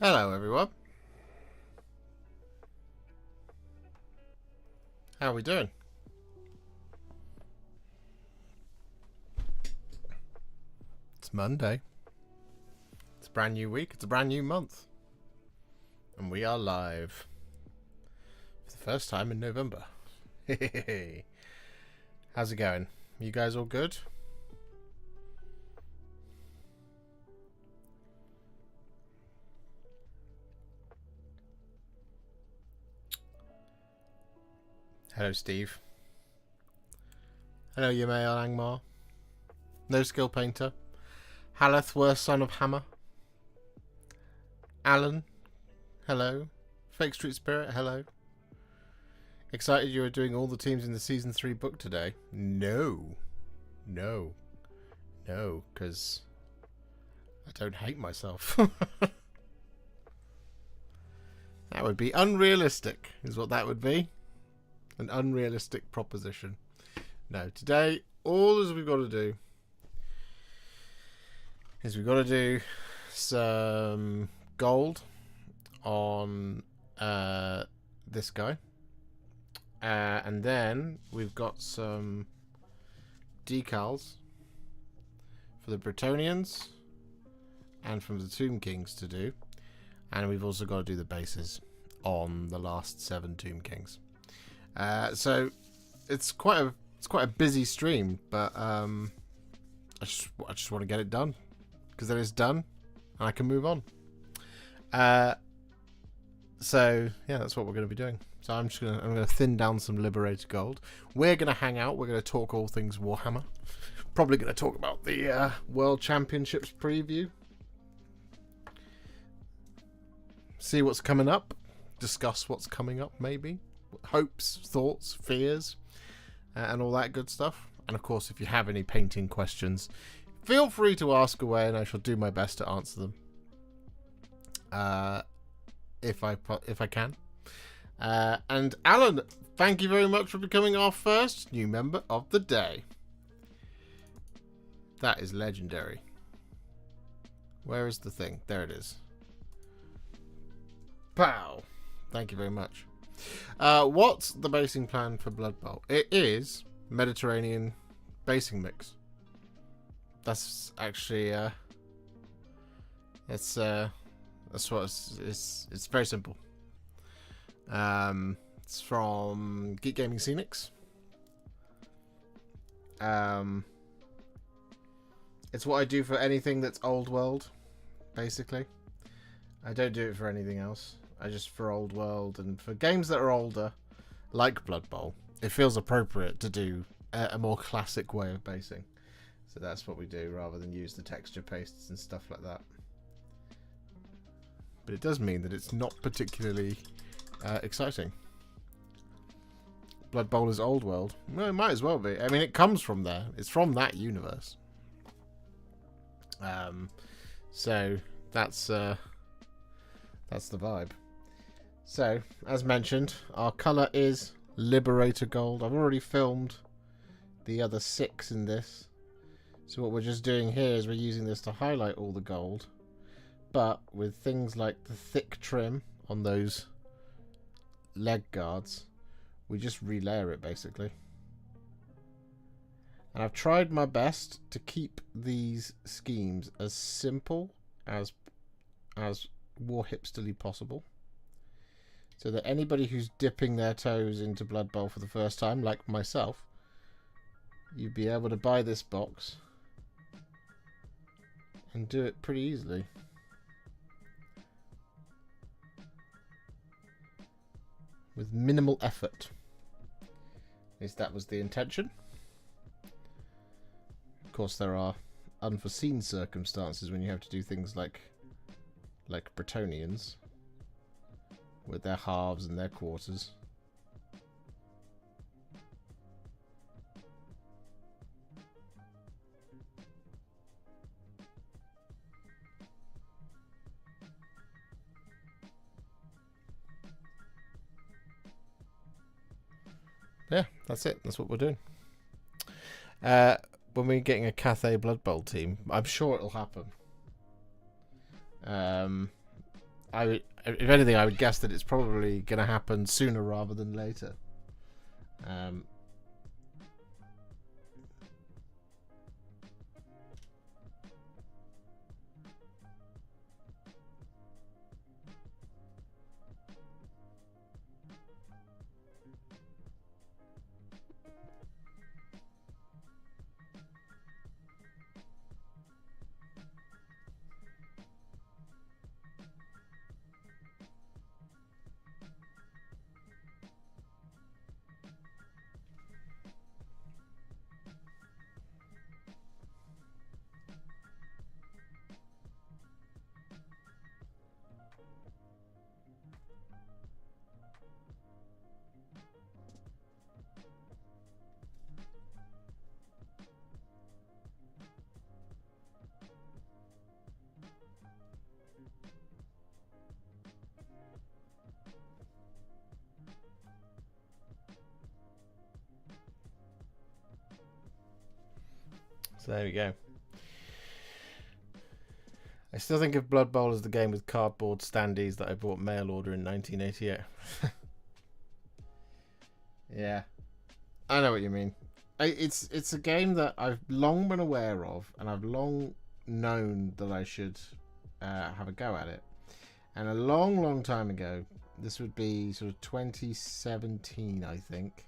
Hello everyone. How are we doing? It's Monday. It's a brand new week. It's a brand new month. And we are live. For the first time in November. How's it going? You guys all good? Hello, Steve. Hello, Yamail Angmar. No Skill Painter. Halethworth, son of Hammer. Alan. Hello. Fake Street Spirit. Hello. Excited you are doing all the teams in the Season 3 book today? No. No. No, because I don't hate myself. That would be unrealistic, is what that would be. An unrealistic proposition. No, today, all we've got to do is we've got to do some gold on this guy. And then we've got some decals for the Bretonians and from the Tomb Kings to do. And we've also got to do the bases on the last 7 Tomb Kings. So it's quite a busy stream, but I just want to get it done because then it's done and I can move on. So yeah, that's what we're going to be doing. So I'm going to thin down some Liberator Gold. We're going to hang out. We're going to talk all things Warhammer. Probably going to talk about the World Championships preview. See what's coming up. Discuss what's coming up, maybe. Hopes, thoughts, fears, and all that good stuff. And of course, if you have any painting questions, feel free to ask away, and I shall do my best to answer them. If I can. And Alan, thank you very much for becoming our first new member of the day. That is legendary. Where is the thing? There it is. Pow! Thank you very much. What's the basing plan for Blood Bowl? It is Mediterranean basing mix. That's actually that's what it's very simple. It's from Geek Gaming Scenics. It's what I do for anything that's old world, basically. I don't do it for anything else. I just for old world and for games that are older, like Blood Bowl, it feels appropriate to do a more classic way of basing. So that's what we do rather than use the texture pastes and stuff like that. But it does mean that it's not particularly exciting. Blood Bowl is old world. Well, it might as well be. I mean, it comes from there. It's from that universe. So that's the vibe. So, as mentioned, our colour is Liberator Gold. I've already filmed the other 6 in this. So what we're just doing here is we're using this to highlight all the gold. But with things like the thick trim on those leg guards, we just relayer it basically. And I've tried my best to keep these schemes as simple as Warhipsterly possible. So that anybody who's dipping their toes into Blood Bowl for the first time, like myself, you'd be able to buy this box and do it pretty easily. With minimal effort. At least that was the intention. Of course, there are unforeseen circumstances when you have to do things like Bretonians with their halves and their quarters. Yeah, that's it. That's what we're doing. When we're getting a Cathay Blood Bowl team, I'm sure it'll happen. if anything, I would guess that it's probably going to happen sooner rather than later. So there we go. I still think of Blood Bowl as the game with cardboard standees that I bought mail order in 1988. Yeah, I know what you mean. It's a game that I've long been aware of, and I've long known that I should have a go at it. And a long time ago, this would be sort of 2017, I think.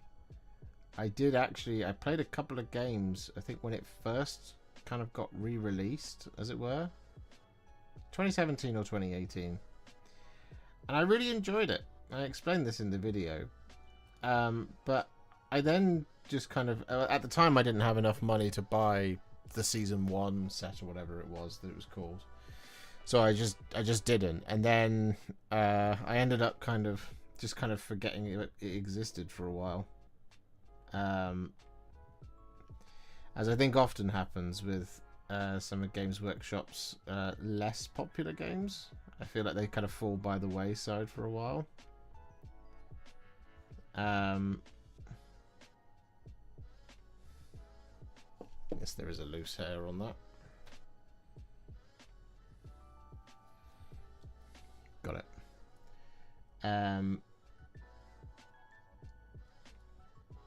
I played a couple of games, I think when it first kind of got re-released, as it were. 2017 or 2018. And I really enjoyed it. I explained this in the video. But I then just kind of... at the time, I didn't have enough money to buy the Season 1 set or whatever it was that it was called. So I just didn't. And then I ended up kind of forgetting it existed for a while. As I think often happens with some of Games Workshop's less popular games, I feel like they kind of fall by the wayside for a while. Yes, there is a loose hair on that. Got it.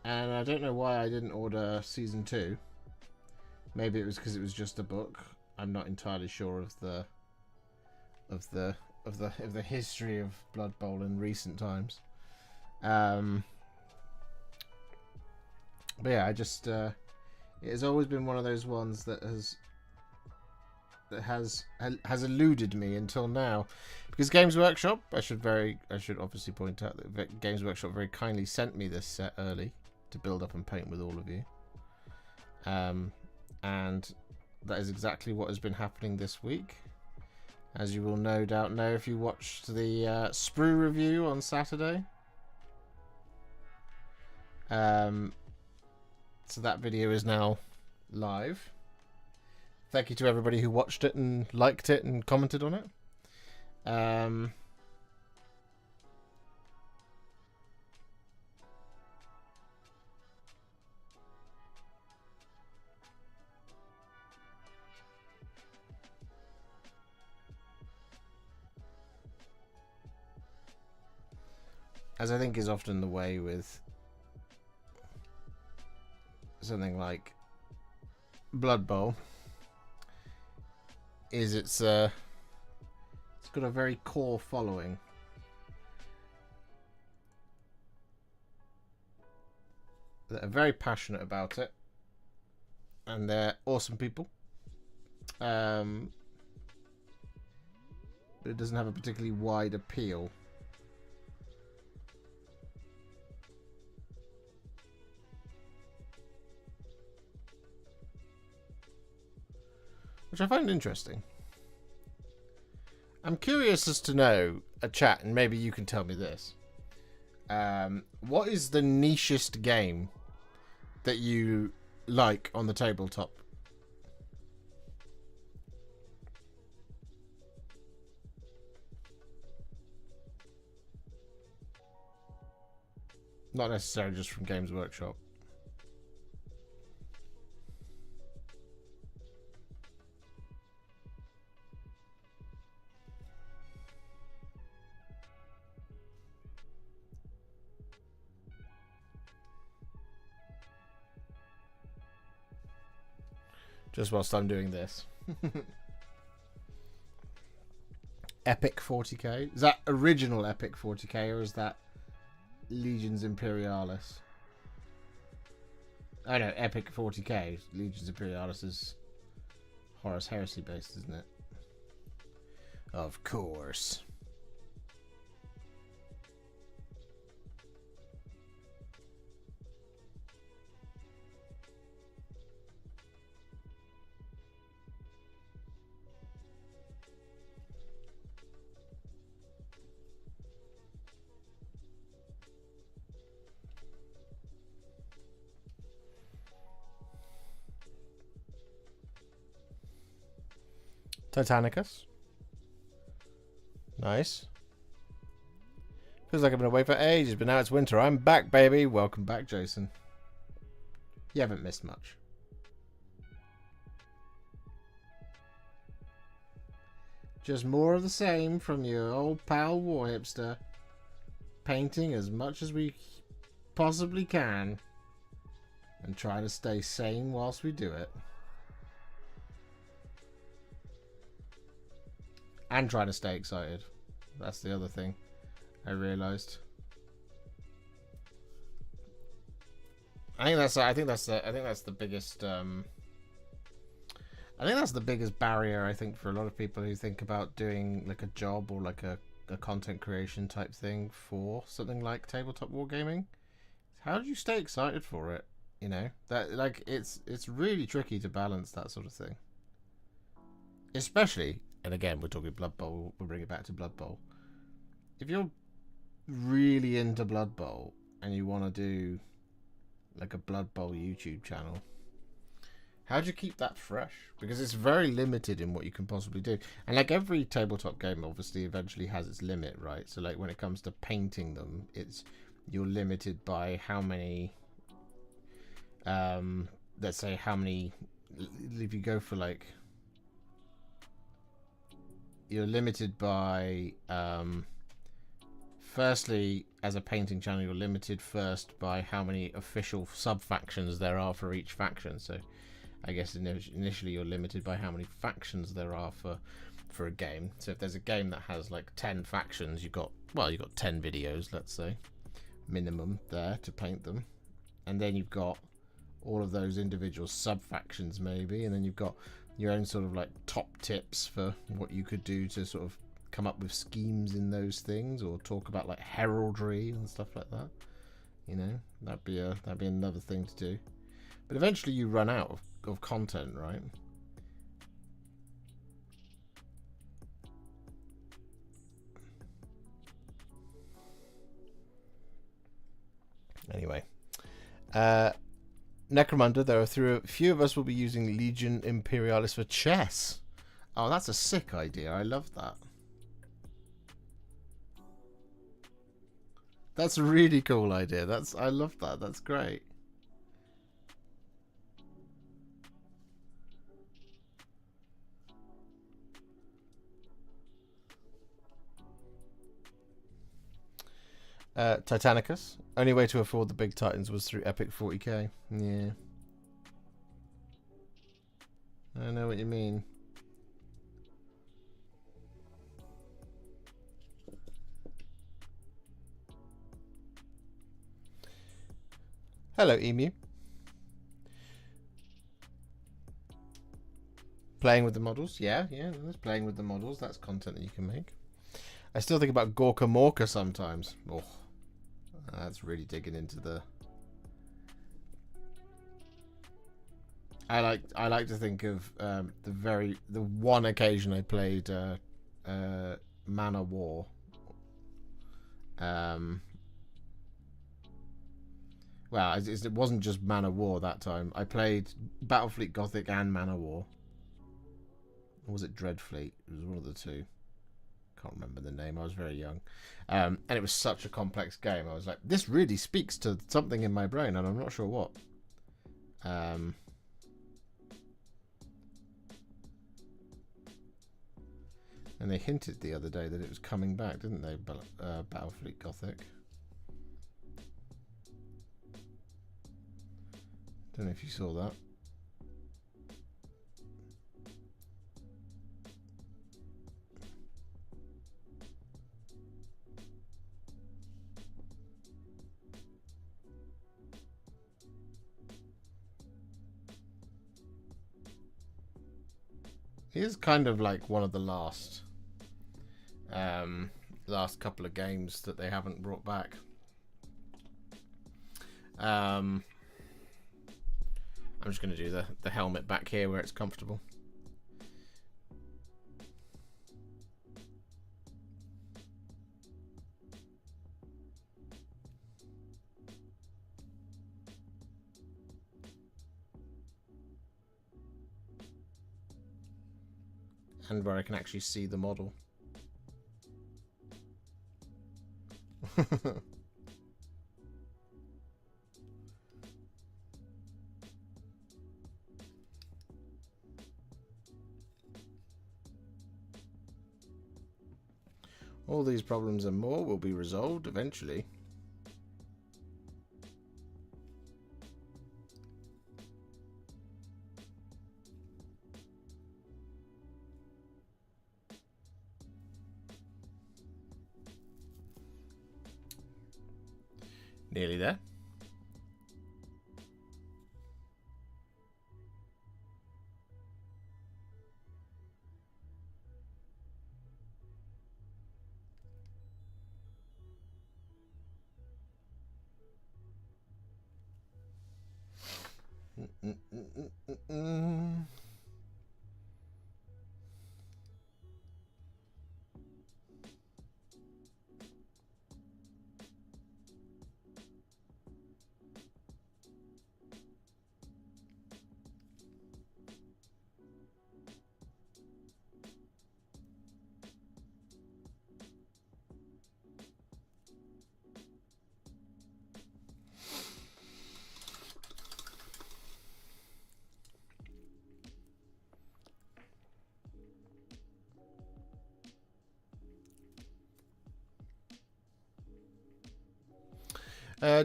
And I don't know why I didn't order Season 2. Maybe it was because it was just a book. I'm not entirely sure of the history of Blood Bowl in recent times. But yeah, I just it has always been one of those ones that has eluded me until now, because Games Workshop, I should obviously point out that Games Workshop very kindly sent me this set early to build up and paint with all of you, and that is exactly what has been happening this week, as you will no doubt know if you watched the sprue review on Saturday. So that video is now live. Thank you to everybody who watched it and liked it and commented on it. As I think is often the way with something like Blood Bowl, is it's got a very core following. That are very passionate about it, and they're awesome people. But it doesn't have a particularly wide appeal. Which I find interesting. I'm curious as to know, a chat, and maybe you can tell me this. What is the nichest game that you like on the tabletop? Not necessarily just from Games Workshop. Just whilst I'm doing this. Epic 40k. Is that original Epic 40k or is that Legions Imperialis? Oh no, Epic 40k. Legions Imperialis is Horus Heresy based, isn't it? Of course. Titanicus. Nice. Feels like I've been away for ages, but now it's winter. I'm back, baby. Welcome back, Jason. You haven't missed much. Just more of the same from your old pal Warhipster. Painting as much as we possibly can. And try to stay sane whilst we do it. And trying to stay excited. That's the other thing I realized. I think that's the biggest I think that's the biggest barrier, I think, for a lot of people who think about doing like a job or like a content creation type thing for something like tabletop wargaming. How do you stay excited for it? You know, that like it's really tricky to balance that sort of thing. Especially, and again, we're talking Blood Bowl, we'll bring it back to Blood Bowl. If you're really into Blood Bowl and you want to do like a Blood Bowl YouTube channel, how do you keep that fresh? Because it's very limited in what you can possibly do. And like every tabletop game obviously eventually has its limit, right? So like when it comes to painting them, you're limited by how many let's say how many, if you go for like, you're limited by firstly, as a painting channel, you're limited first by how many official sub-factions there are for each faction. So I guess initially you're limited by how many factions there are for a game. So if there's a game that has like 10 factions, you've got 10 videos, let's say, minimum there to paint them. And then you've got all of those individual sub-factions maybe, and then you've got your own sort of like top tips for what you could do to sort of come up with schemes in those things, or talk about like heraldry and stuff like that. You know, that'd be another thing to do. But eventually you run out of content, right? Anyway, Necromunda, there are a few of us will be using Legion Imperialis for chess. Oh, that's a sick idea. I love that. That's a really cool idea. I love that. That's great. Titanicus. Only way to afford the big titans was through Epic 40k. Yeah. I know what you mean. Hello, Emu. Playing with the models. Yeah, there's playing with the models. That's content that you can make. I still think about Gorka Morka sometimes. Oh, that's really digging into the... I like to think of the one occasion I played Man of War. Well, it wasn't just Man of War that time. I played Battlefleet Gothic and Man of War. Or was it Dreadfleet? It was one of the two. Can't remember the name. I was very young. And it was such a complex game. I was like, this really speaks to something in my brain, and I'm not sure what. And they hinted the other day that it was coming back, didn't they? Battlefleet Gothic. Don't know if you saw that. He is kind of like one of the last couple of games that they haven't brought back. I'm just going to do the helmet back here where it's comfortable. And where I can actually see the model. All these problems and more will be resolved eventually. Nearly there.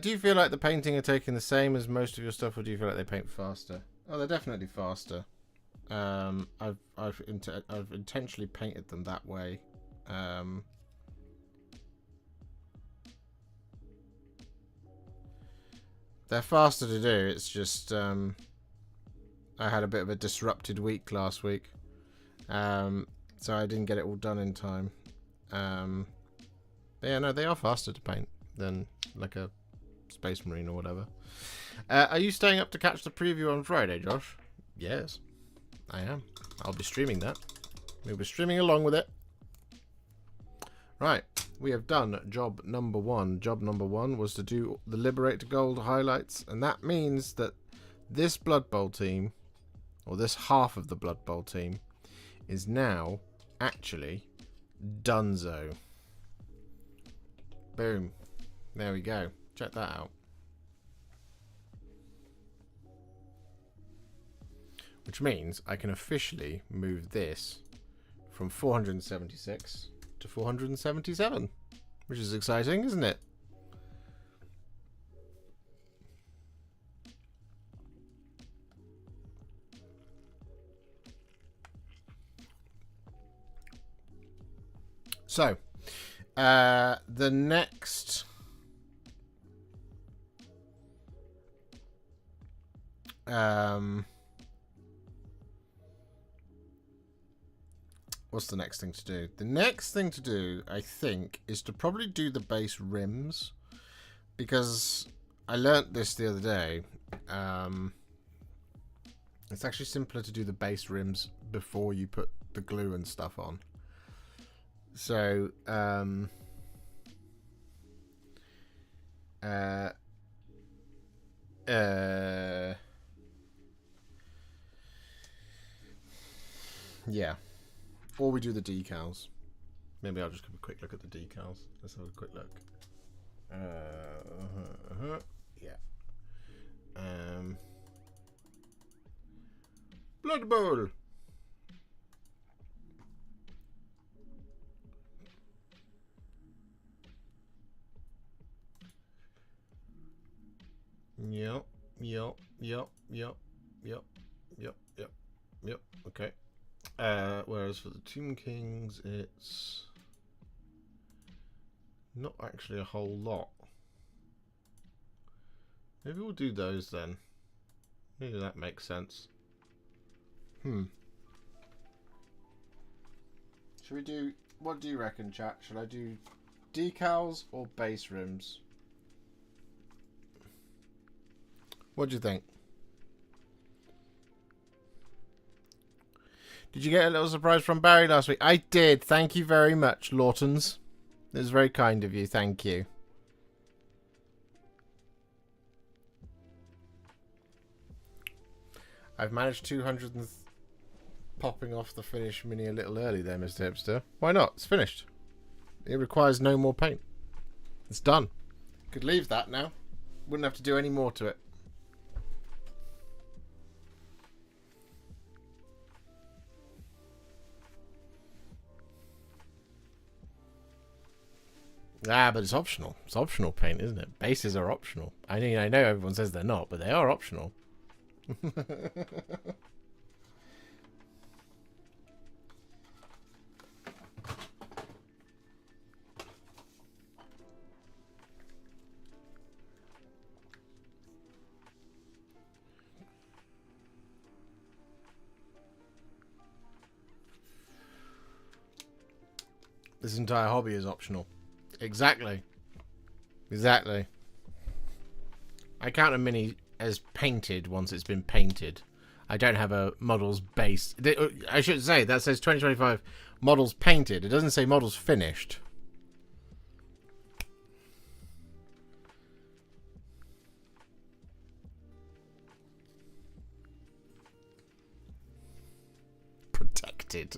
Do you feel like the painting are taking the same as most of your stuff, or do you feel like they paint faster? Oh, they're definitely faster. I've intentionally painted them that way. They're faster to do. It's just I had a bit of a disrupted week last week, so I didn't get it all done in time. But yeah, no, they are faster to paint than like a Space Marine or whatever. Are you staying up to catch the preview on Friday, Josh? Yes, I am. I'll be streaming that. We'll be streaming along with it. Right, we have done job number one. Job number one was to do the Liberator Gold highlights, and that means that this Blood Bowl team, or this half of the Blood Bowl team, is now actually donezo. Boom. There we go. Check that out. Which means I can officially move this from 476 to 477, which is exciting, isn't it? So, the next what's the next thing to do? The next thing to do, I think, is to probably do the base rims, because I learnt this the other day. It's actually simpler to do the base rims before you put the glue and stuff on. So, yeah. Or we do the decals. Maybe I'll just have a quick look at the decals. Let's have a quick look. Yeah. Blood Bowl. Yep. Okay. Whereas for the Tomb Kings, it's not actually a whole lot. Maybe we'll do those then. Maybe that makes sense. Should we do... What do you reckon, chat? Should I do decals or base rims? What do you think? Did you get a little surprise from Barry last week? I did. Thank you very much, Lawtons. It was very kind of you. Thank you. I've managed 200 and popping off the finish mini a little early there, Mr. Hipster. Why not? It's finished. It requires no more paint. It's done. Could leave that now. Wouldn't have to do any more to it. Ah, but it's optional. It's optional paint, isn't it? Bases are optional. I mean, I know everyone says they're not, but they are optional. This entire hobby is optional. Exactly. Exactly. I count a mini as painted once it's been painted. I don't have a models base. I should say that says 2025 models painted. It doesn't say models finished. Protected.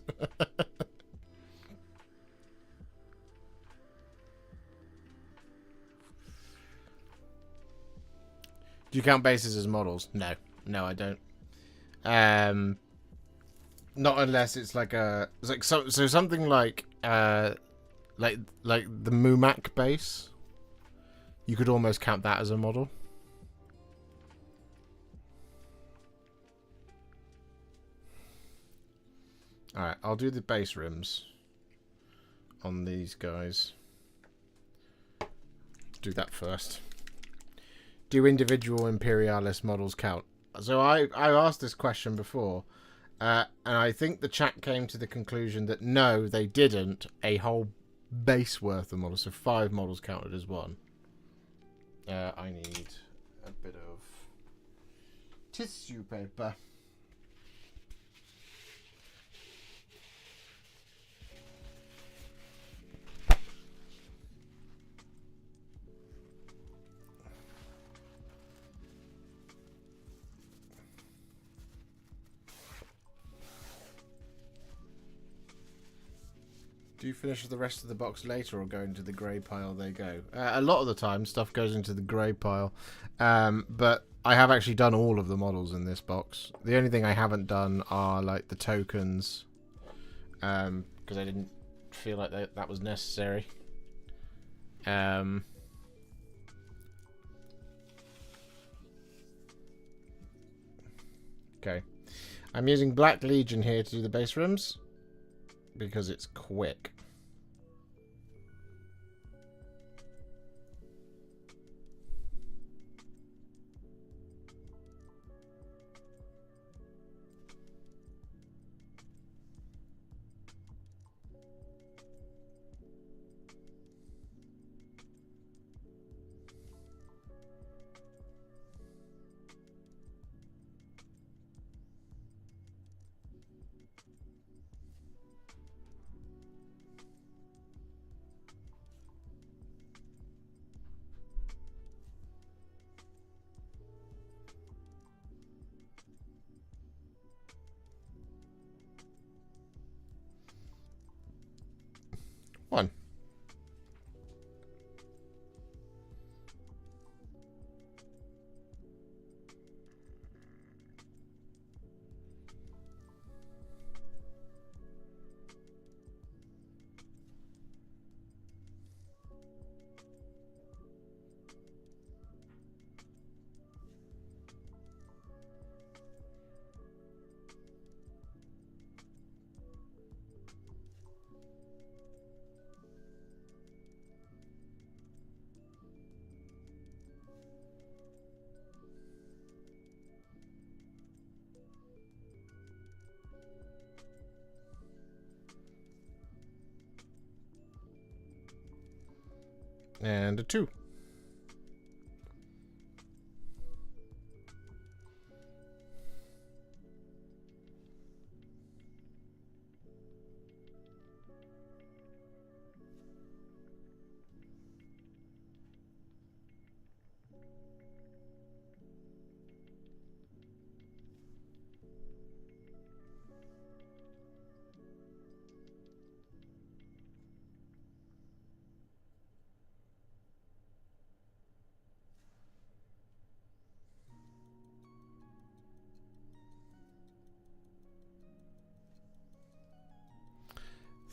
Do you count bases as models? No. No, I don't. Not unless it's like a... It's like so something like the Mumak base. You could almost count that as a model. Alright, I'll do the base rims on these guys. Do that first. Do individual Imperialis models count? So I asked this question before, and I think the chat came to the conclusion that no, they didn't. A whole base worth of models, so 5 models counted as one. I need a bit of tissue paper. Do you finish the rest of the box later or go into the grey pile they go? A lot of the time stuff goes into the grey pile. But I have actually done all of the models in this box. The only thing I haven't done are like the tokens. Because I didn't feel like that was necessary. Okay. I'm using Black Legion here to do the base rims. Because it's quick. One. And a 2.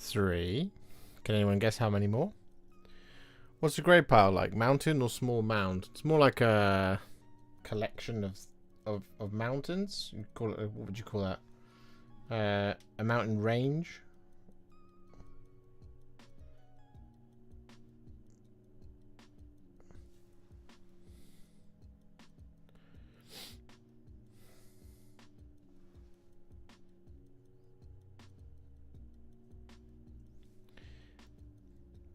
Three. Can anyone guess how many more? What's a grey pile like? Mountain or small mound? It's more like a collection of mountains. You call it. What would you call that? A mountain range.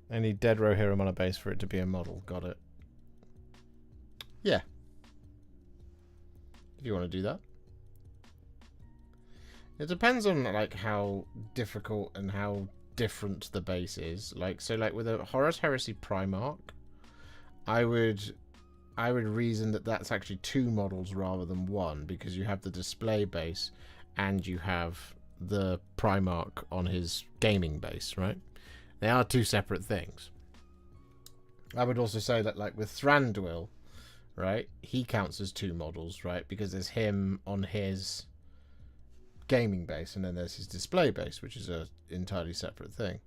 I need dead Rohirrim on a base for it to be a model. Got it. Yeah. If you want to do that. It depends on like how difficult and how different the base is. Like with a Horus Heresy Primarch, I would reason that that's actually 2 models rather than 1, because you have the display base and you have the Primarch on his gaming base, right? They are 2 separate things. I would also say that, like with Thranduil, right, he counts as 2 models, right, because there's him on his gaming base and then there's his display base, which is a entirely separate thing.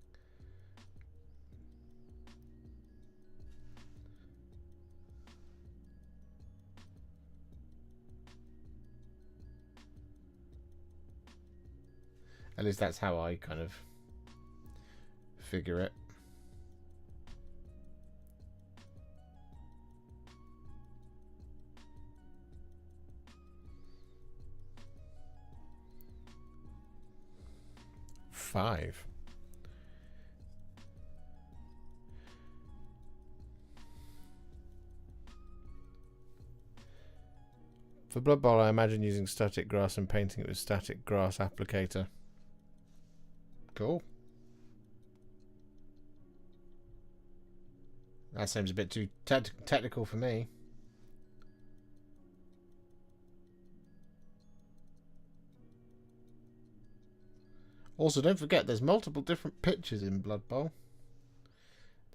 At least that's how I kind of figure it. Five. For Blood Bowl, I imagine using static grass and painting it with static grass applicator. Cool. That seems a bit too technical for me. Also, don't forget, there's multiple different pitches in Blood Bowl.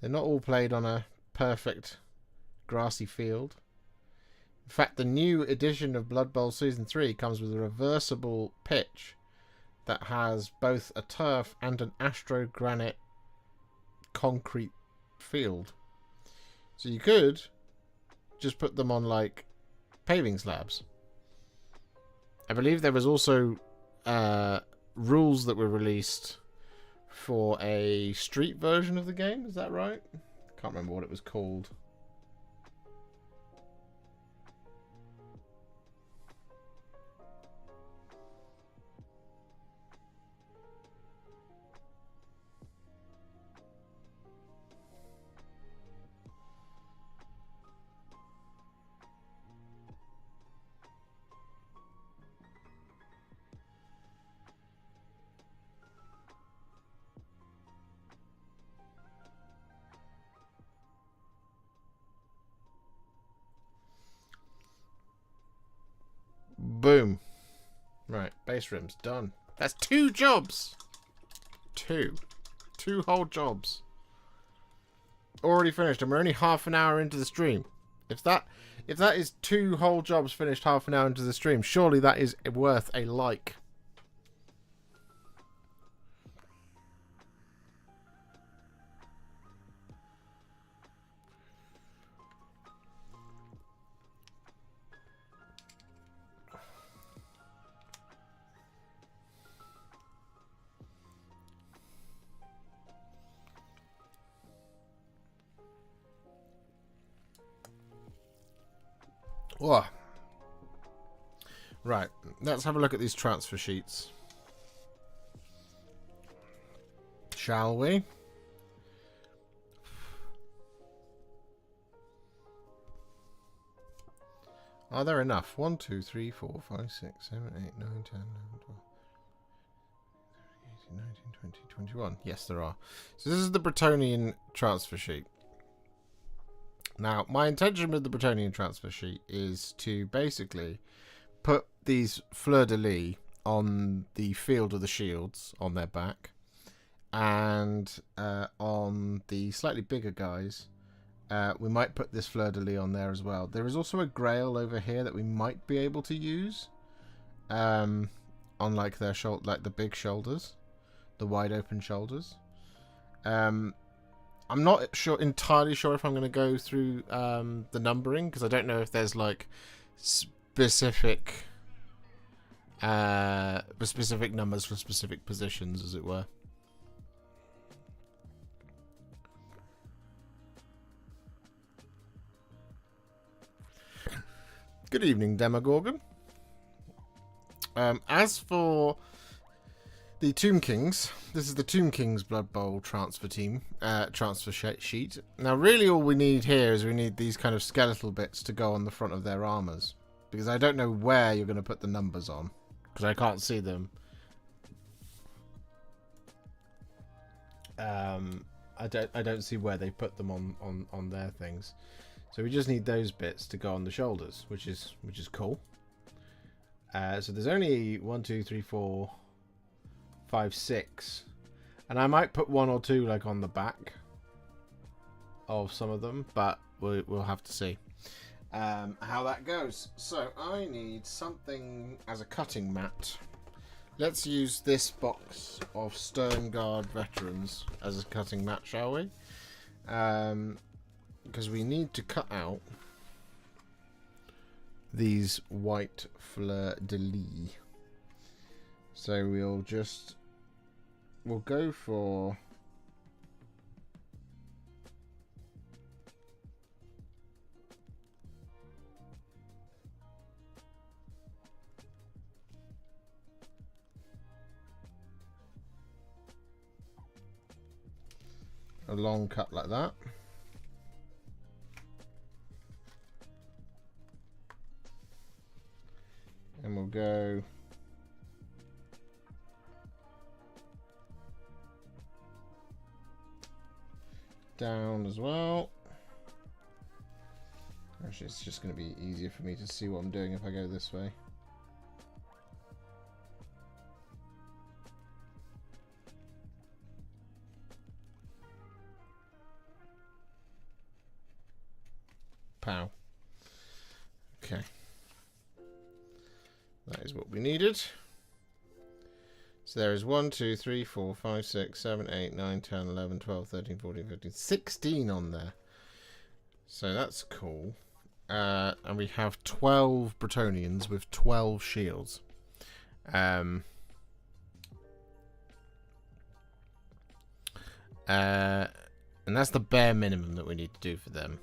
They're not all played on a perfect grassy field. In fact, the new edition of Blood Bowl Season 3 comes with a reversible pitch that has both a turf and an astrogranite concrete field. So you could just put them on, like, paving slabs. I believe there was also rules that were released for a street version of the game. Is that right? Can't remember what it was called. Boom. Right, base rims done. That's 2 jobs. 2 whole jobs. Already finished, and we're only half an hour into the stream. If that is 2 whole jobs finished half an hour into the stream, surely that is worth a like. Oh. Right, let's have a look at these transfer sheets. Shall we? Are there enough? 1, 2, 3, 4, 5, 6, 7, 8, 9, 10, 11, 12, 18, 19, 20, 21. Yes, there are. So this is the Bretonian transfer sheet. Now, my intention with the Bretonian transfer sheet is to basically put these fleur-de-lis on the field of the shields on their back, and on the slightly bigger guys, we might put this fleur-de-lis on there as well. There is also a grail over here that we might be able to use on like their like the big shoulders, the wide open shoulders. I'm not entirely sure if I'm going to go through the numbering, because I don't know if there's like specific numbers for specific positions, as it were. Good evening, Demogorgon. As for the Tomb Kings, this is the Tomb Kings Blood Bowl transfer sheet. Now, really all we need here is we need these kind of skeletal bits to go on the front of their armors, because I don't know where you're going to put the numbers on, because I can't see them. I don't see where they put them on their things. So we just need those bits to go on the shoulders, which is cool. So there's only 1, 2, 3, 4, 5, 6, and I might put 1 or 2 like on the back of some of them, but we'll have to see how that goes. So I need something as a cutting mat. Let's use this box of Stern Guard veterans as a cutting mat, shall we? Because we need to cut out these white fleur-de-lis. So we'll go for a long cut like that. And we'll go down as well. Actually, it's just going to be easier for me to see what I'm doing if I go this way. Pow. Okay. That is what we needed. So there is 1, 2, 3, 4, 5, 6, 7, 8, 9, 10, 11, 12, 13, 14, 15, 16 on there. So that's cool. And we have 12 Bretonians with 12 shields. And that's the bare minimum that we need to do for them,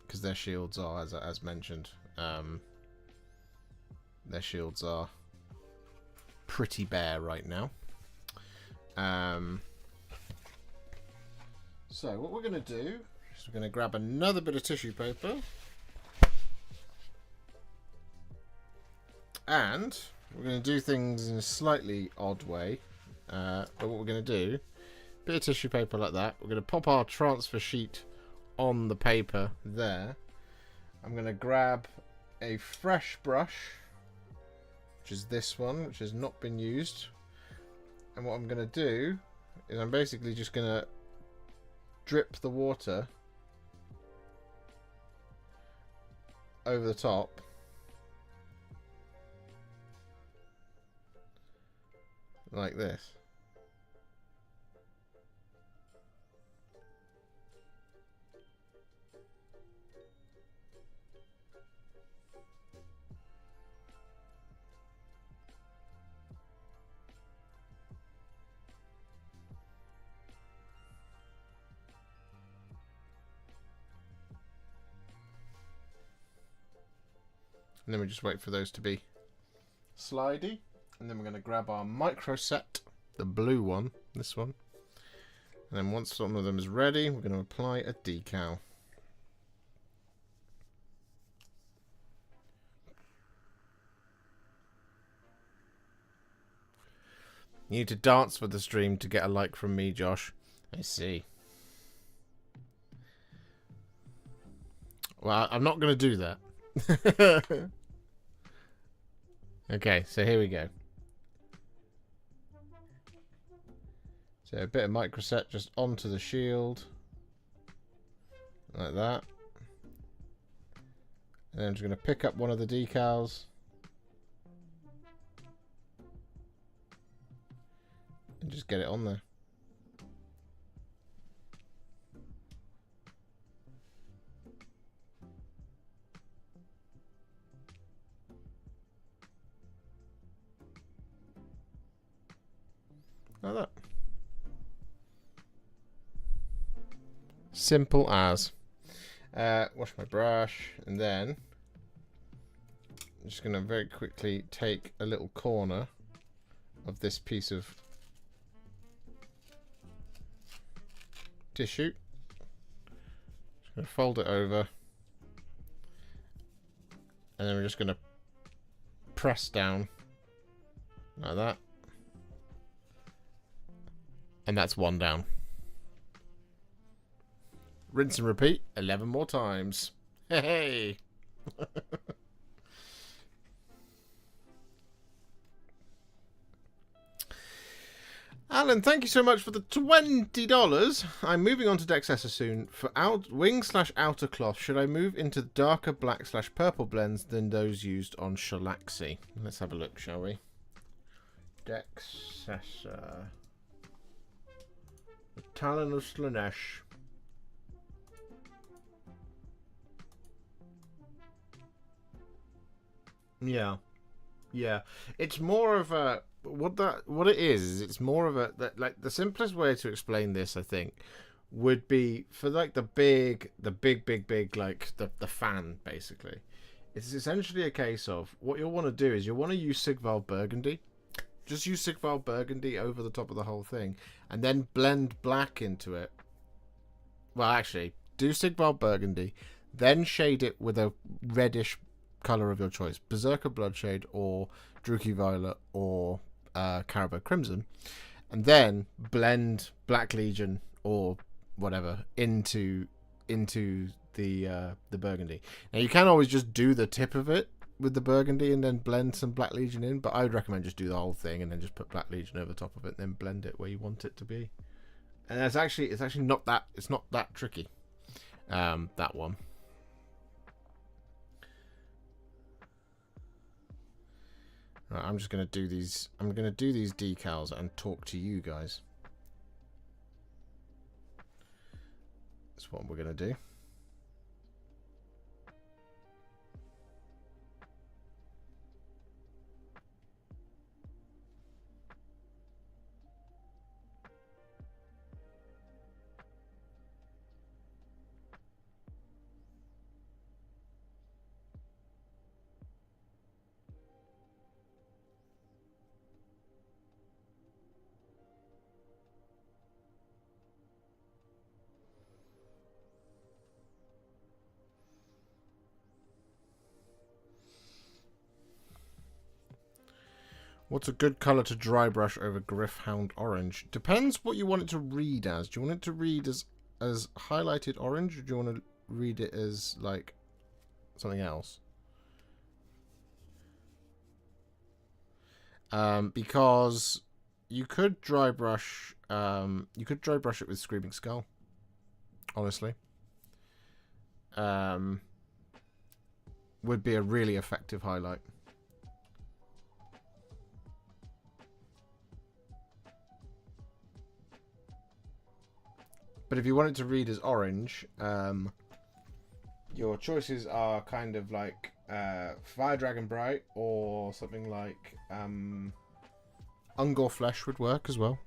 because their shields are, as mentioned, their shields are pretty bare right now. So what we're going to do is we're going to grab another bit of tissue paper, and we're going to do things in a slightly odd way. But what we're going to do, bit of tissue paper like that, we're going to pop our transfer sheet on the paper there. I'm going to grab a fresh brush, which is this one, which has not been used. And what I'm going to do is I'm basically just going to drip the water over the top. Like this. And then we just wait for those to be slidey. And then we're going to grab our micro set, the blue one, this one. And then once some of them is ready, we're going to apply a decal. You need to dance for the stream to get a like from me, Josh. I see. Well, I'm not going to do that. Okay, so here we go. So a bit of microset just onto the shield. Like that. And then I'm just going to pick up one of the decals. And just get it on there. Like that. Simple as. Wash my brush, and then I'm just going to very quickly take a little corner of this piece of tissue. Just going to fold it over, and then we're just going to press down like that, and that's one down. Rinse and repeat 11 more times. Hey! Alan, thank you so much for the $20. I'm moving on to Dexessa soon. For wing/outer cloth, should I move into darker black/purple blends than those used on Shalaxi? Let's have a look, shall we? Dexessa. The Talon of Slanesh. Yeah, yeah. It's more of a what it is it's more of a like the simplest way to explain this, I think, would be for like the big like the fan basically. It's essentially a case of what you'll want to do is you'll want to use Sigval Burgundy. Just use Sigval Burgundy over the top of the whole thing, and then blend black into it. Well, actually, do Sigval Burgundy, then shade it with a reddish colour of your choice, Berserker Bloodshade or Druchii Violet or Caribou Crimson, and then blend Black Legion or whatever into the Burgundy. Now you can always just do the tip of it with the Burgundy and then blend some Black Legion in, but I would recommend just do the whole thing and then just put Black Legion over the top of it and then blend it where you want it to be. And it's actually not that tricky. That one. Right, I'm just going to do these. I'm going to do these decals and talk to you guys. That's what we're going to do. What's a good colour to dry brush over Griffhound Orange? Depends what you want it to read as. Do you want it to read as highlighted orange, or do you want to read it as like something else? Because you could dry brush it with Screaming Skull. Honestly, would be a really effective highlight. But if you want it to read as orange, your choices are kind of like Fire Dragon Bright or something like Ungor Flesh would work as well.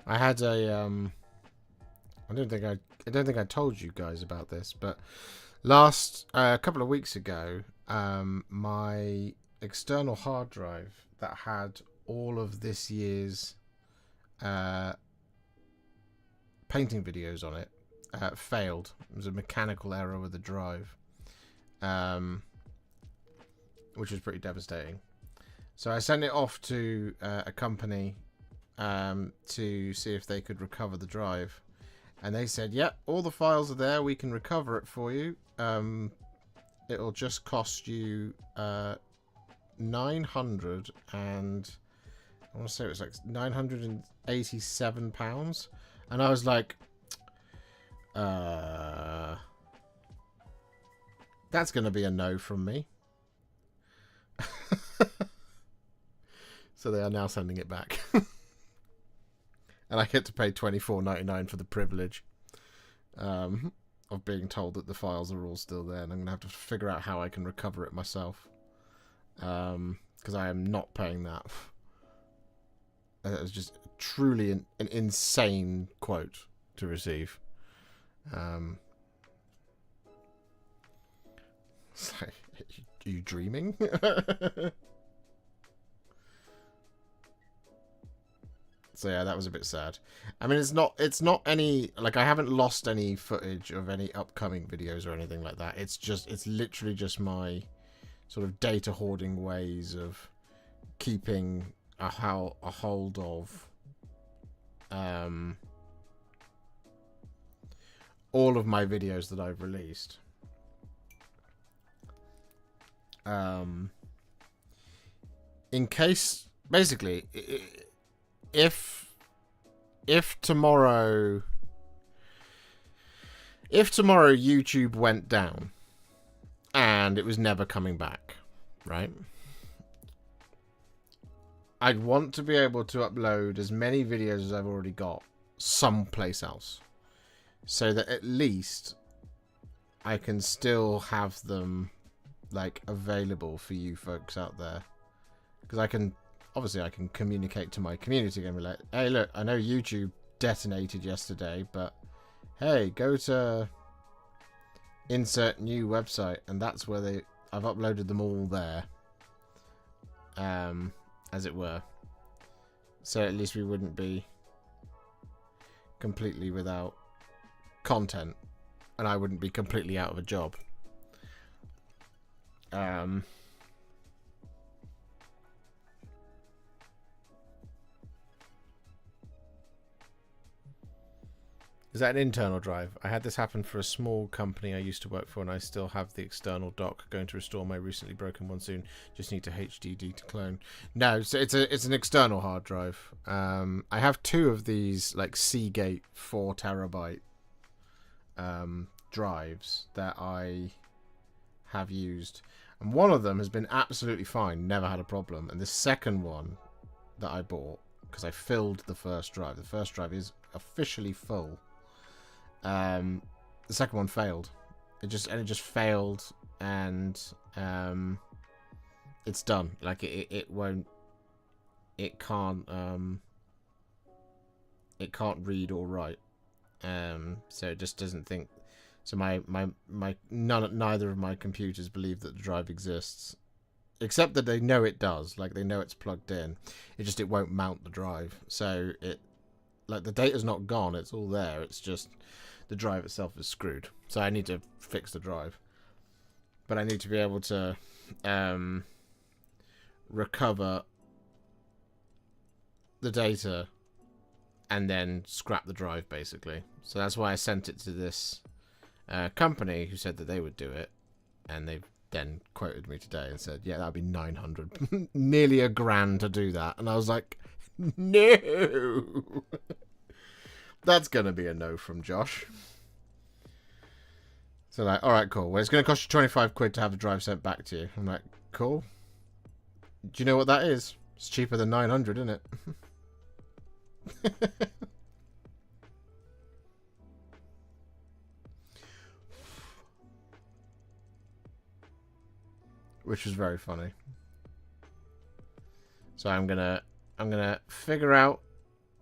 I had a I don't think I told you guys about this, but a couple of weeks ago, my external hard drive that had all of this year's painting videos on it failed. It was a mechanical error with the drive, which was pretty devastating. So I sent it off to a company to see if they could recover the drive, and they said, "Yep, all the files are there. We can recover it for you. It'll just cost you 900 and I want to say it was like £987." And I was like, that's going to be a no from me. So they are now sending it back. And I get to pay $24.99 for the privilege of being told that the files are all still there. And I'm going to have to figure out how I can recover it myself. Because I am not paying that. It was just truly an insane quote to receive. It's like, are you dreaming? So yeah, that was a bit sad. I mean, it's not any, like, I haven't lost any footage of any upcoming videos or anything like that. It's literally just my sort of data hoarding ways of keeping a hold of all of my videos that I've released. In case, basically, if tomorrow YouTube went down and it was never coming back, right? I'd want to be able to upload as many videos as I've already got someplace else, so that at least I can still have them like available for you folks out there, because I can communicate to my community and be like, hey, look, I know YouTube detonated yesterday, but hey, go to insert new website, and that's where I've uploaded them all there, as it were. So at least we wouldn't be completely without content, and I wouldn't be completely out of a job. Is that an internal drive? I had this happen for a small company I used to work for, and I still have the external dock. Going to restore my recently broken one soon. Just need to HDD to clone. No, so it's an external hard drive. I have two of these like Seagate 4 terabyte drives that I have used, and one of them has been absolutely fine, never had a problem. And the second one that I bought, because I filled the first drive is officially full. The second one failed. It just failed, and it's done. Like it can't read or write. So it just doesn't think. So neither of my computers believe that the drive exists, except that they know it does. Like, they know it's plugged in. It won't mount the drive. So like, the data's not gone. It's all there. It's just the drive itself is screwed. So I need to fix the drive. But I need to be able to recover the data and then scrap the drive, basically. So that's why I sent it to this company, who said that they would do it, and they've then quoted me today and said, yeah, that'd be 900, nearly $1,000 to do that. And I was like, no. That's gonna be a no from Josh. So like, all right, cool. Well, it's gonna cost you 25 quid to have the drive sent back to you. I'm like, cool. Do you know what that is? It's cheaper than 900, isn't it? Which was very funny. So I'm gonna figure out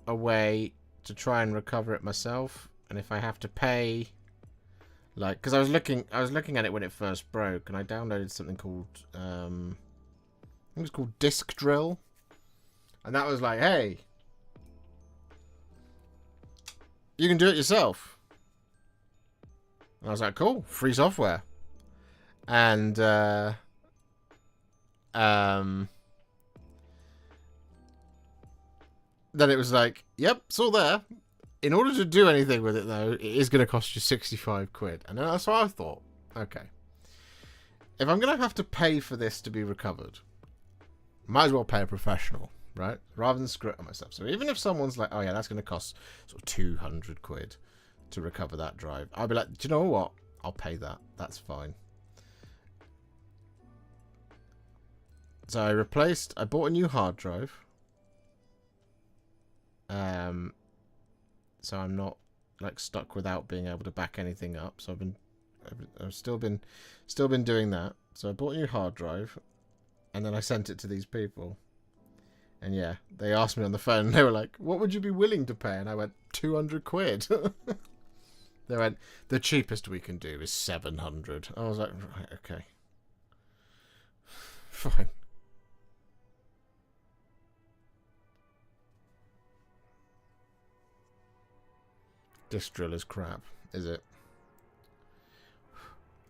a way to try and recover it myself, and if I have to pay, like, because I was looking at it when it first broke, and I downloaded something called I think it was called Disc Drill, and that was like, hey, you can do it yourself. And I was like, cool, free software, and then it was like, yep, it's all there. In order to do anything with it, though, it is going to cost you 65 quid. And that's what I thought. Okay. If I'm going to have to pay for this to be recovered, might as well pay a professional, right? Rather than screw it on myself. So even if someone's like, oh yeah, that's going to cost sort of 200 quid to recover that drive, I'll be like, do you know what? I'll pay that. That's fine. So I bought a new hard drive. So I'm not like stuck without being able to back anything up. So I've still been doing that. So I bought a new hard drive, and then I sent it to these people. And yeah, they asked me on the phone. And they were like, "What would you be willing to pay?" And I went, 200 quid. They went, "The cheapest we can do is 700." I was like, right, okay, fine. Disc drill is crap, is it?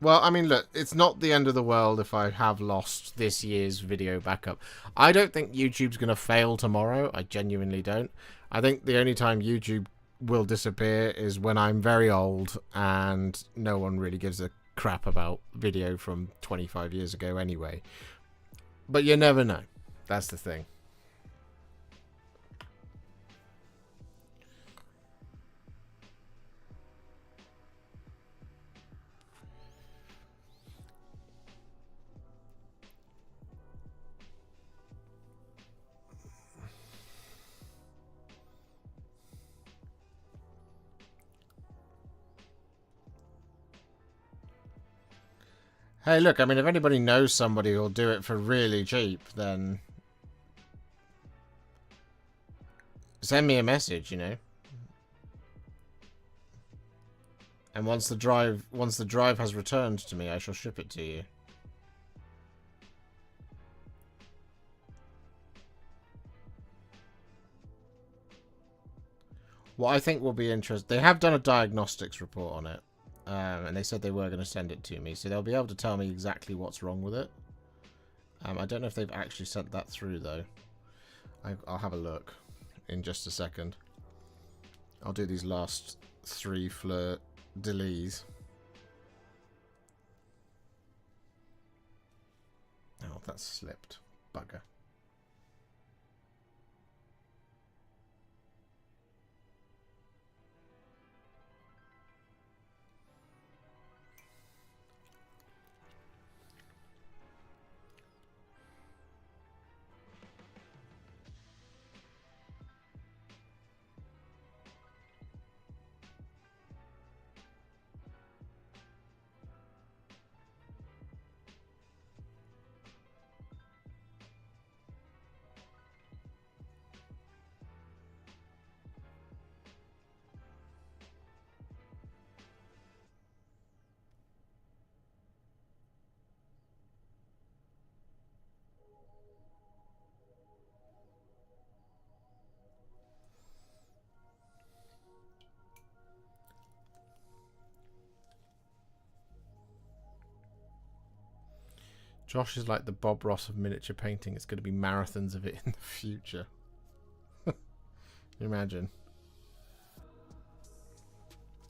Well, I mean, look, it's not the end of the world if I have lost this year's video backup. I don't think YouTube's going to fail tomorrow. I genuinely don't. I think the only time YouTube will disappear is when I'm very old and no one really gives a crap about video from 25 years ago anyway. But you never know. That's the thing. Hey, look, I mean, if anybody knows somebody who'll do it for really cheap, then send me a message, you know. And once the drive has returned to me, I shall ship it to you. What I think will be interesting, they have done a diagnostics report on it. And they said they were going to send it to me, so they'll be able to tell me exactly what's wrong with it. I don't know if they've actually sent that through, though. I'll have a look in just a second. I'll do these last 3 fleur de lis. Oh, that's slipped. Bugger. Josh is like the Bob Ross of miniature painting. It's going to be marathons of it in the future. Imagine.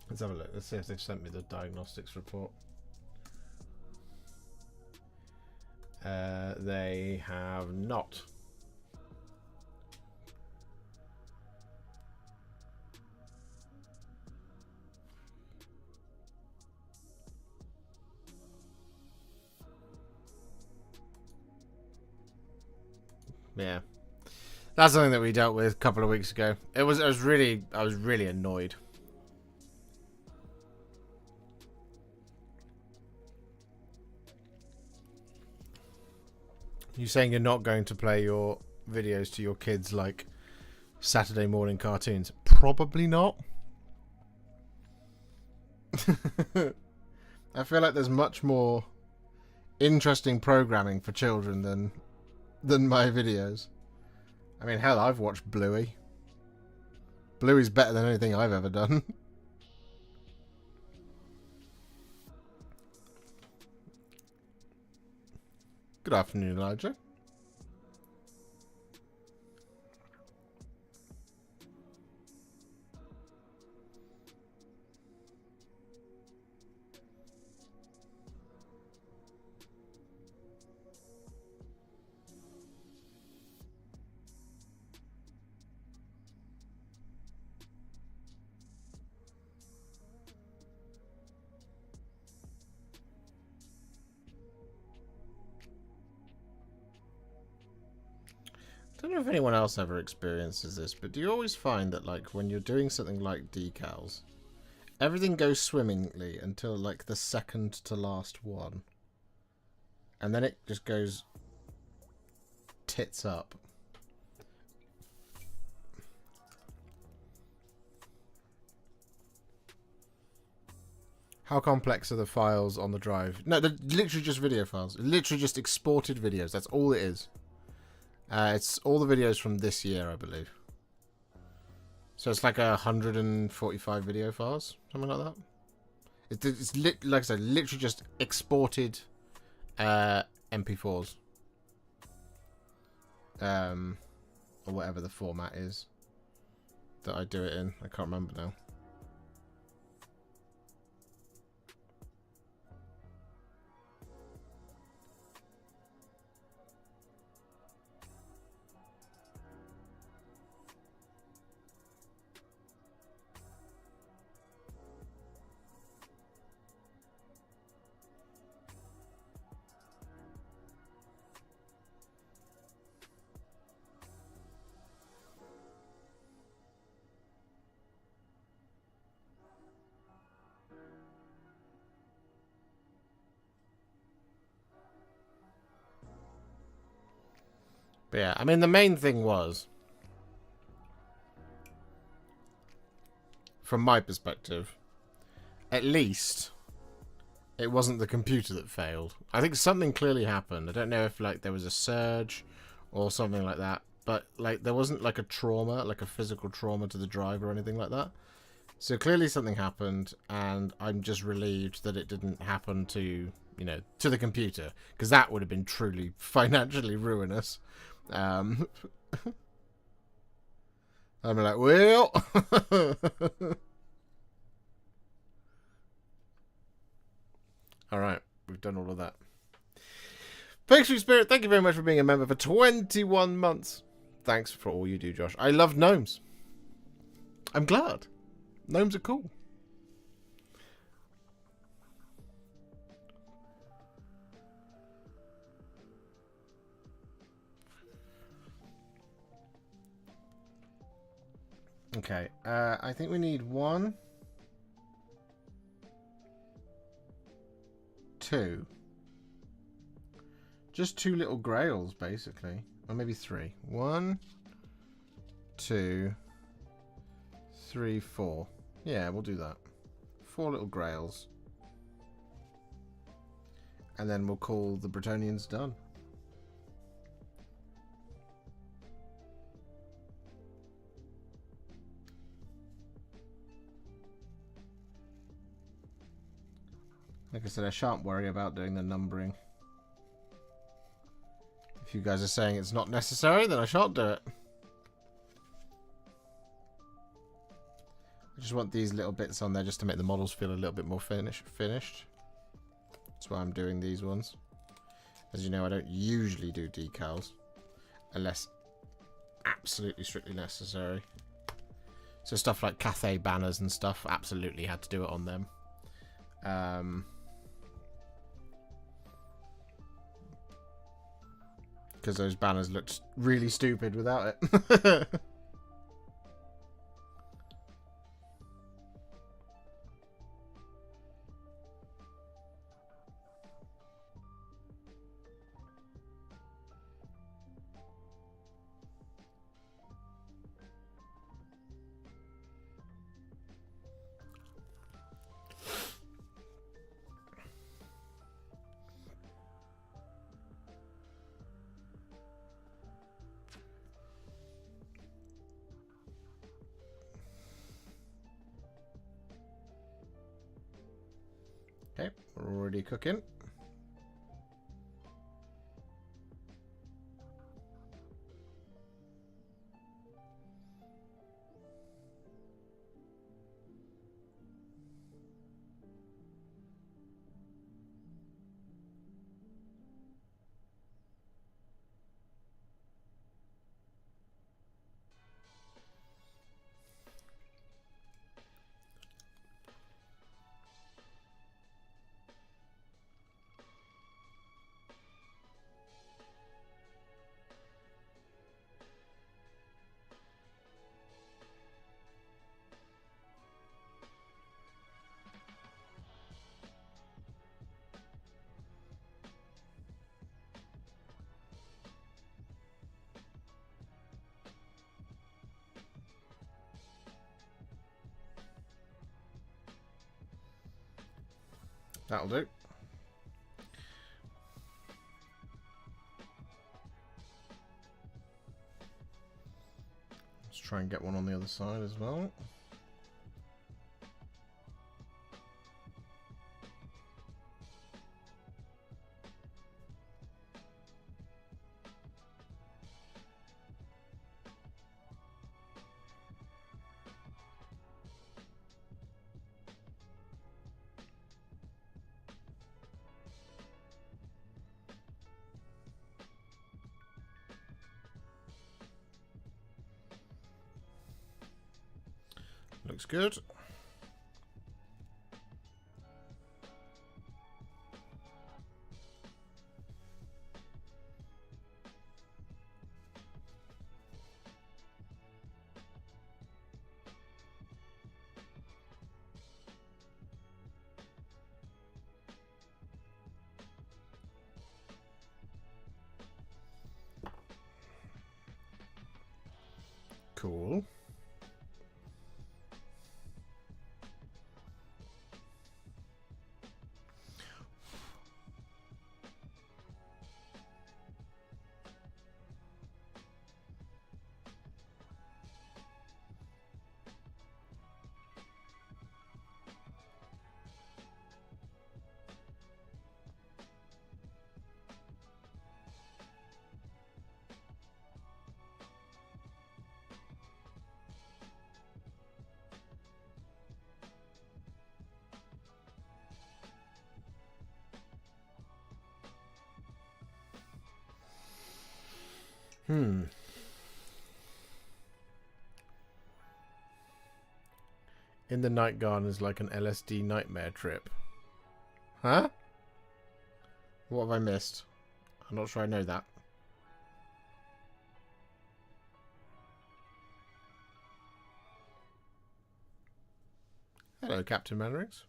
Let's have a look. Let's see if they've sent me the diagnostics report. They have not. Yeah, that's something that we dealt with a couple of weeks ago. I was really annoyed. You saying you're not going to play your videos to your kids like Saturday morning cartoons? probably not. I feel like there's much more interesting programming for children than my videos. I mean, hell, I've watched Bluey. Bluey's better than anything I've ever done. Good afternoon, Elijah. I don't know if anyone else ever experiences this, but do you always find that, like, when you're doing something like decals, everything goes swimmingly until, like, the second to last one, and then it just goes tits up? How complex are the files on the drive? No, they're literally just video files. Literally just exported videos. That's all it is. It's all the videos from this year, I believe. So it's like 145 video files, something like that. It's like I said, literally just exported MP4s, or whatever the format is that I do it in. I can't remember now. But yeah, I mean, the main thing was, from my perspective, at least it wasn't the computer that failed. I think something clearly happened. I don't know if, like, there was a surge or something like that, but, like, there wasn't, like, a trauma, like a physical trauma to the drive or anything like that. So clearly something happened, and I'm just relieved that it didn't happen to, you know, to the computer, because that would have been truly financially ruinous. I'm like, well... Alright, we've done all of that. Picture Spirit, thank you very much for being a member for 21 months. Thanks for all you do, Josh. I love gnomes. I'm glad. Gnomes are cool. Okay, I think we need 1, 2. Just 2 little grails, basically. Or maybe 3. 1, 2, 3, 4. Yeah, we'll do that. 4 little grails. And then we'll call the Bretonians done. Like I said, I shan't worry about doing the numbering. If you guys are saying it's not necessary, then I shan't do it. I just want these little bits on there just to make the models feel a little bit more finished. That's why I'm doing these ones. As you know, I don't usually do decals unless absolutely strictly necessary. So stuff like Cathay banners and stuff, absolutely had to do it on them. Because those banners looked really stupid without it. Okay, we're already cooking. That'll do. Let's try and get one on the other side as well. Looks good. Cool. In the Night Garden is like an LSD nightmare trip. Huh? What have I missed? I'm not sure I know that. Hello, Captain Mannerings.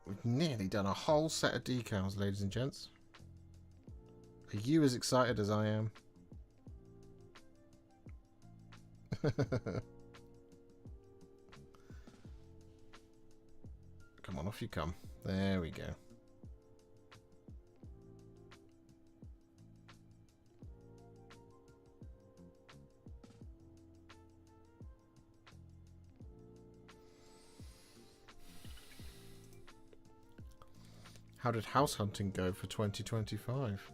We've nearly done a whole set of decals, ladies and gents. Are you as excited as I am? Come on, off you come. There we go. How did house hunting go for 2025?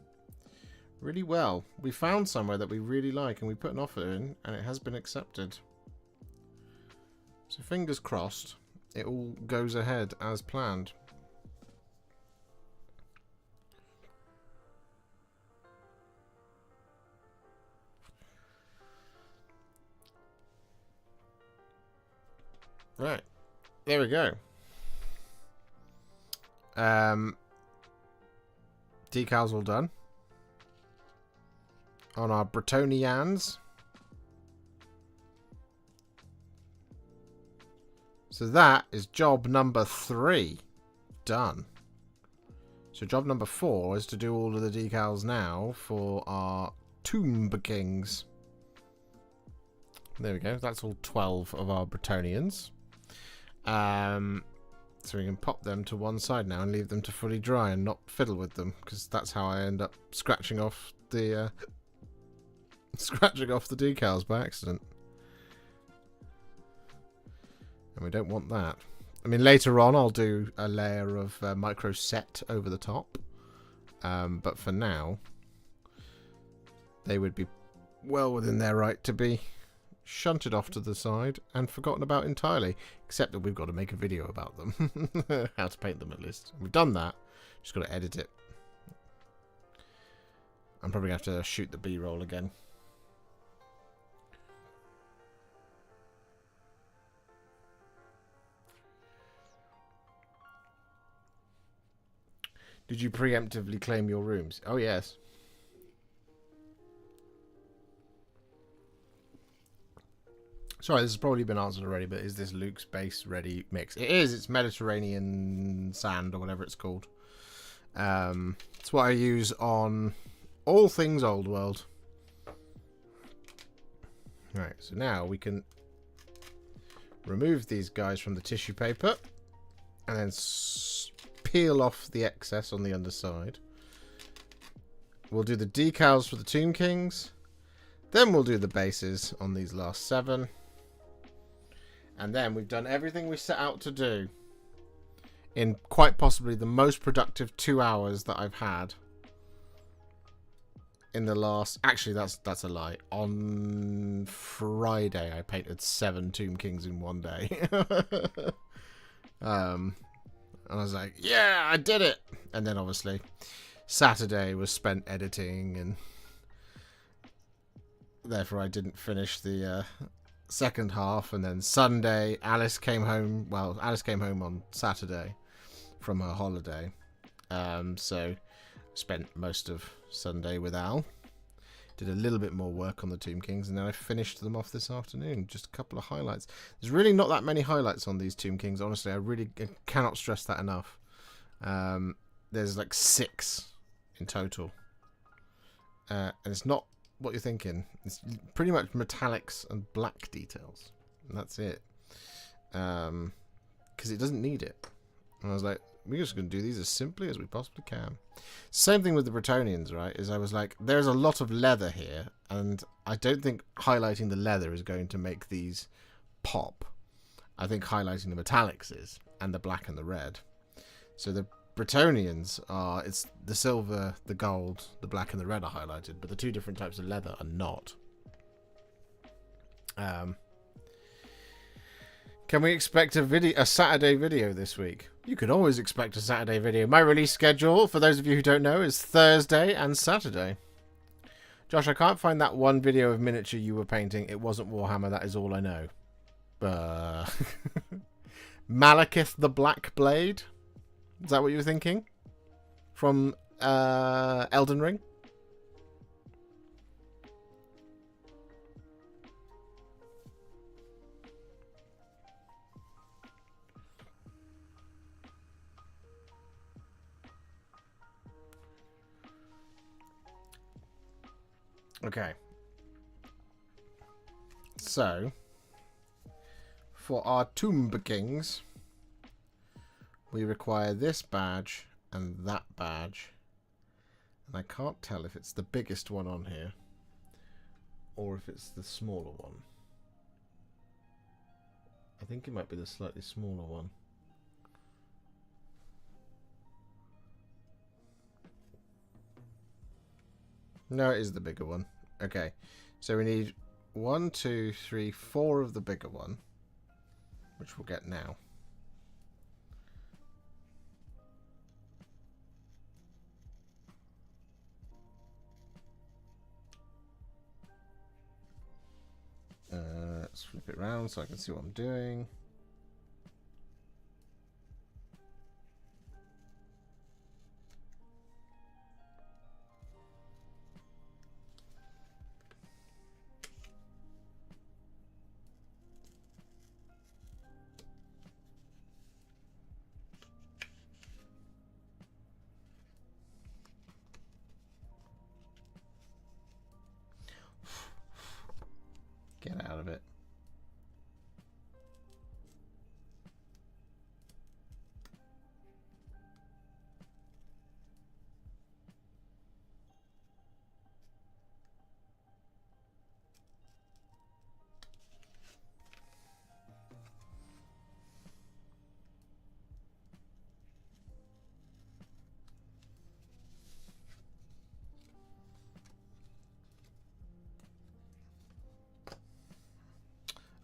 Really well. We found somewhere that we really like and we put an offer in and it has been accepted. So fingers crossed it all goes ahead as planned. Right. There we go. Decals all done. On our Bretonians. So that is job number 3 done. So job number 4 is to do all of the decals now for our Tomb Kings. There we go. That's all 12 of our Bretonians. So we can pop them to one side now and leave them to fully dry and not fiddle with them, because that's how I end up scratching off the scratching off the decals by accident. And we don't want that. I mean, later on I'll do a layer of micro set over the top. But for now, they would be well within their right to be shunted off to the side and forgotten about entirely. Except that we've got to make a video about them. How to paint them, at least. We've done that. Just got to edit it. I'm probably going to have to shoot the B-roll again. Did you preemptively claim your rooms? Oh, yes. Sorry, this has probably been answered already, but is this Luke's base ready mix? It is. It's Mediterranean sand or whatever it's called. It's what I use on all things Old World. Right, so now we can remove these guys from the tissue paper and then peel off the excess on the underside. We'll do the decals for the Tomb Kings. Then we'll do the bases on these last 7. And then we've done everything we set out to do in quite possibly the most productive 2 hours that I've had in the last... Actually, that's a lie. On Friday, I painted 7 Tomb Kings in one day. And I was like, yeah, I did it. And then obviously Saturday was spent editing, and therefore I didn't finish the second half. And then Sunday, Alice came home. Well, Alice came home on Saturday from her holiday. So spent most of Sunday with Al. Did a little bit more work on the Tomb Kings, and then I finished them off this afternoon. Just a couple of highlights. There's really not that many highlights on these Tomb Kings, honestly. I cannot stress that enough. There's like 6 in total. And it's not what you're thinking. It's pretty much metallics and black details. And that's it. Because it doesn't need it. And I was like, we're just going to do these as simply as we possibly can. Same thing with the Bretonians, right? Is I was like, there's a lot of leather here, and I don't think highlighting the leather is going to make these pop. I think highlighting the metallics is, and the black and the red. So the Bretonians are, it's the silver, the gold, the black and the red are highlighted, but the 2 different types of leather are not. Can we expect a Saturday video this week? You can always expect a Saturday video. My release schedule, for those of you who don't know, is Thursday and Saturday. Josh, I can't find that one video of miniature you were painting. It wasn't Warhammer, that is all I know. Malekith the Black Blade? Is that what you were thinking? From Elden Ring? Okay. So, for our Tomb Kings, we require this badge and that badge. And I can't tell if it's the biggest one on here or if it's the smaller one. I think it might be the slightly smaller one. No, it is the bigger one. Okay, so we need 1, 2, 3, 4 of the bigger one, which we'll get now. Let's flip it around so I can see what I'm doing. Get out of it.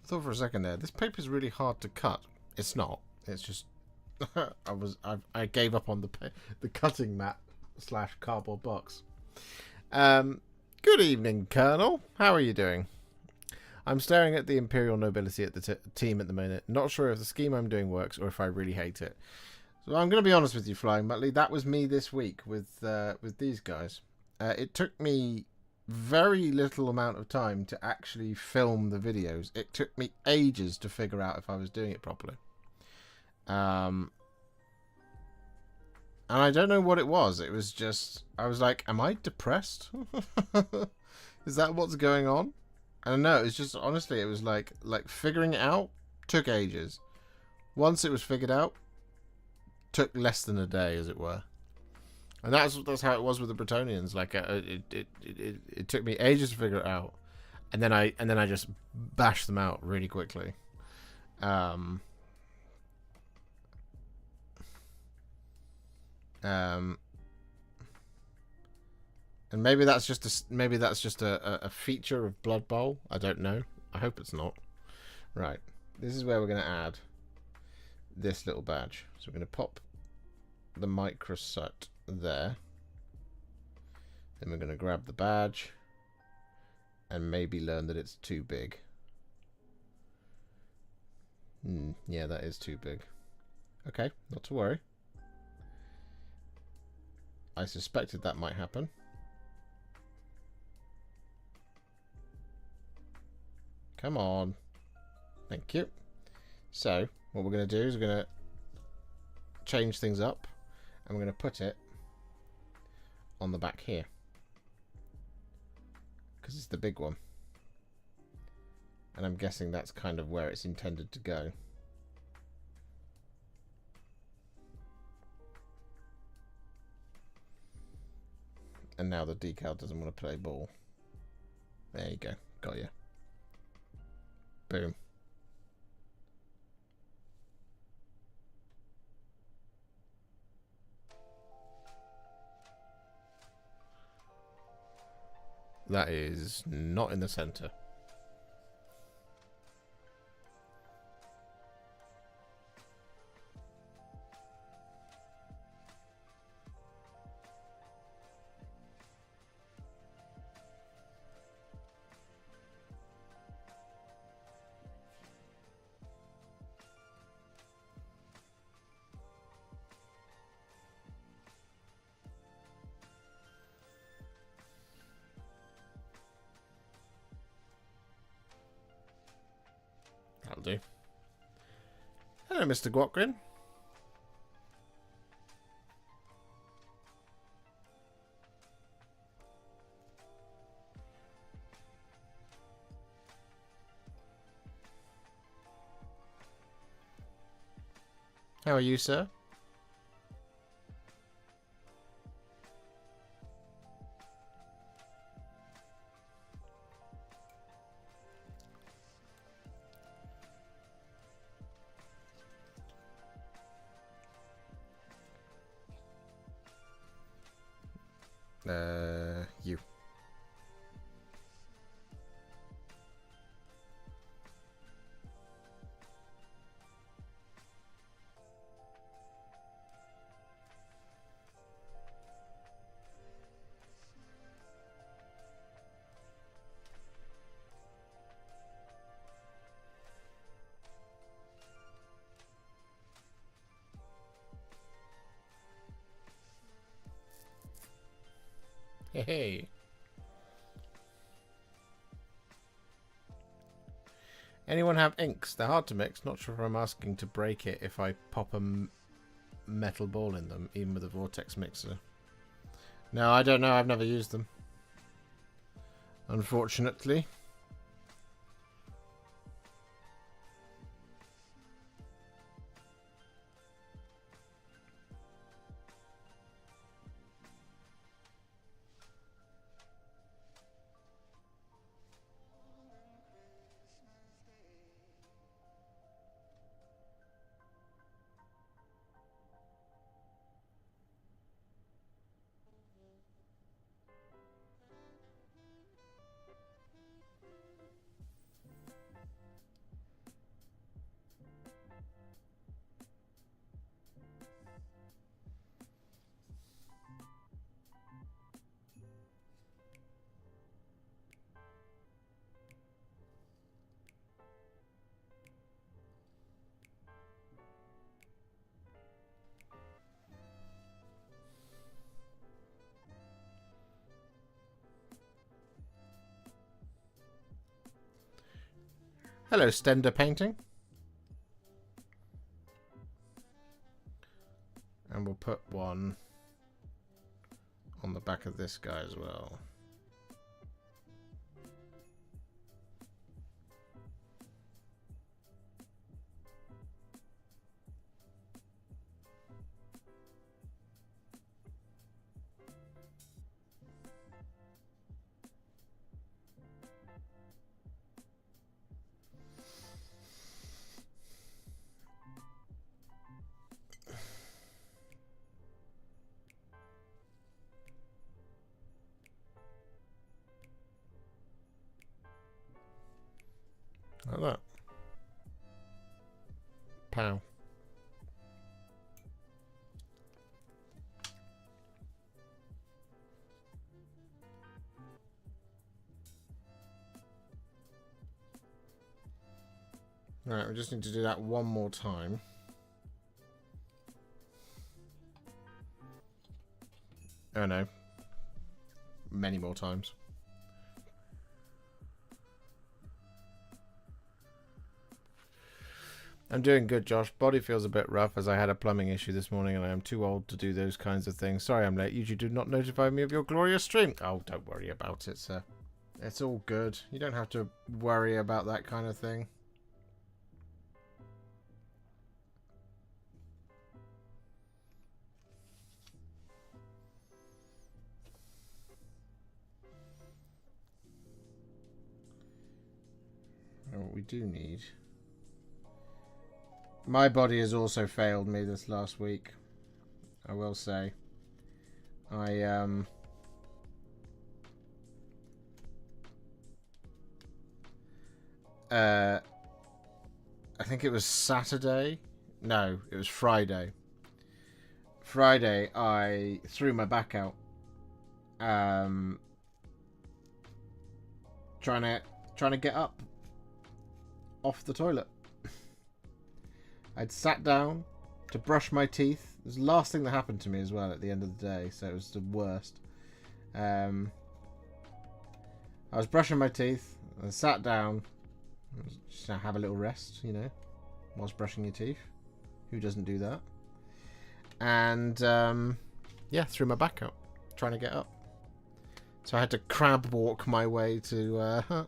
thought for a second there, this paper's really hard to cut. It's not. It's just I gave up on the cutting mat / cardboard box. Good evening, Colonel. How are you doing? I'm staring at the Imperial nobility at the team at the minute. Not sure if the scheme I'm doing works or if I really hate it. So I'm going to be honest with you, Flying Muttley. That was me this week with these guys. It took me very little amount of time to actually film the videos. It took me ages to figure out if I was doing it properly. And I don't know what it was. It was just, I was like, am I depressed? Is that what's going on? I don't know. It's just, honestly, it was like figuring it out took ages. Once it was figured out, took less than a day, as it were. And that's how it was with the Bretonians. Like it took me ages to figure it out, and then I just bashed them out really quickly. And maybe that's just a feature of Blood Bowl. I don't know. I hope it's not. Right. This is where we're going to add this little badge. So we're going to pop the microsite there. Then we're going to grab the badge and maybe learn that it's too big. Yeah, that is too big. Okay, not to worry. I suspected that might happen. Come on. Thank you. So, what we're going to do is we're going to change things up, and we're going to put it on the back here, because it's the big one. And I'm guessing that's kind of where it's intended to go. And now the decal doesn't want to play ball. There you go. Got you. Boom. That is not in the center. That'll do. Hello, Mr. Guokgrin. How are you, sir? You. Hey. Anyone have inks? They're hard to mix. Not sure if I'm asking to break it if I pop a metal ball in them, even with a vortex mixer. No, I don't know. I've never used them. Unfortunately. Hello, Stender Painting. And we'll put one on the back of this guy as well. Like that. Pow. Right, we just need to do that one more time. Oh no. Many more times. I'm doing good, Josh. Body feels a bit rough as I had a plumbing issue this morning and I am too old to do those kinds of things. Sorry I'm late. You do not notify me of your glorious stream. Oh, don't worry about it, sir. It's all good. You don't have to worry about that kind of thing. What we do need... My body has also failed me this last week, I will say. I think it was Saturday. No, it was Friday. Friday, I threw my back out. Trying to get up off the toilet. I'd sat down to brush my teeth. It was the last thing that happened to me as well at the end of the day, so it was the worst. I was brushing my teeth. I sat down. Just have a little rest, you know, whilst brushing your teeth. Who doesn't do that? And, yeah, threw my back out, trying to get up. So I had to crab walk my way to,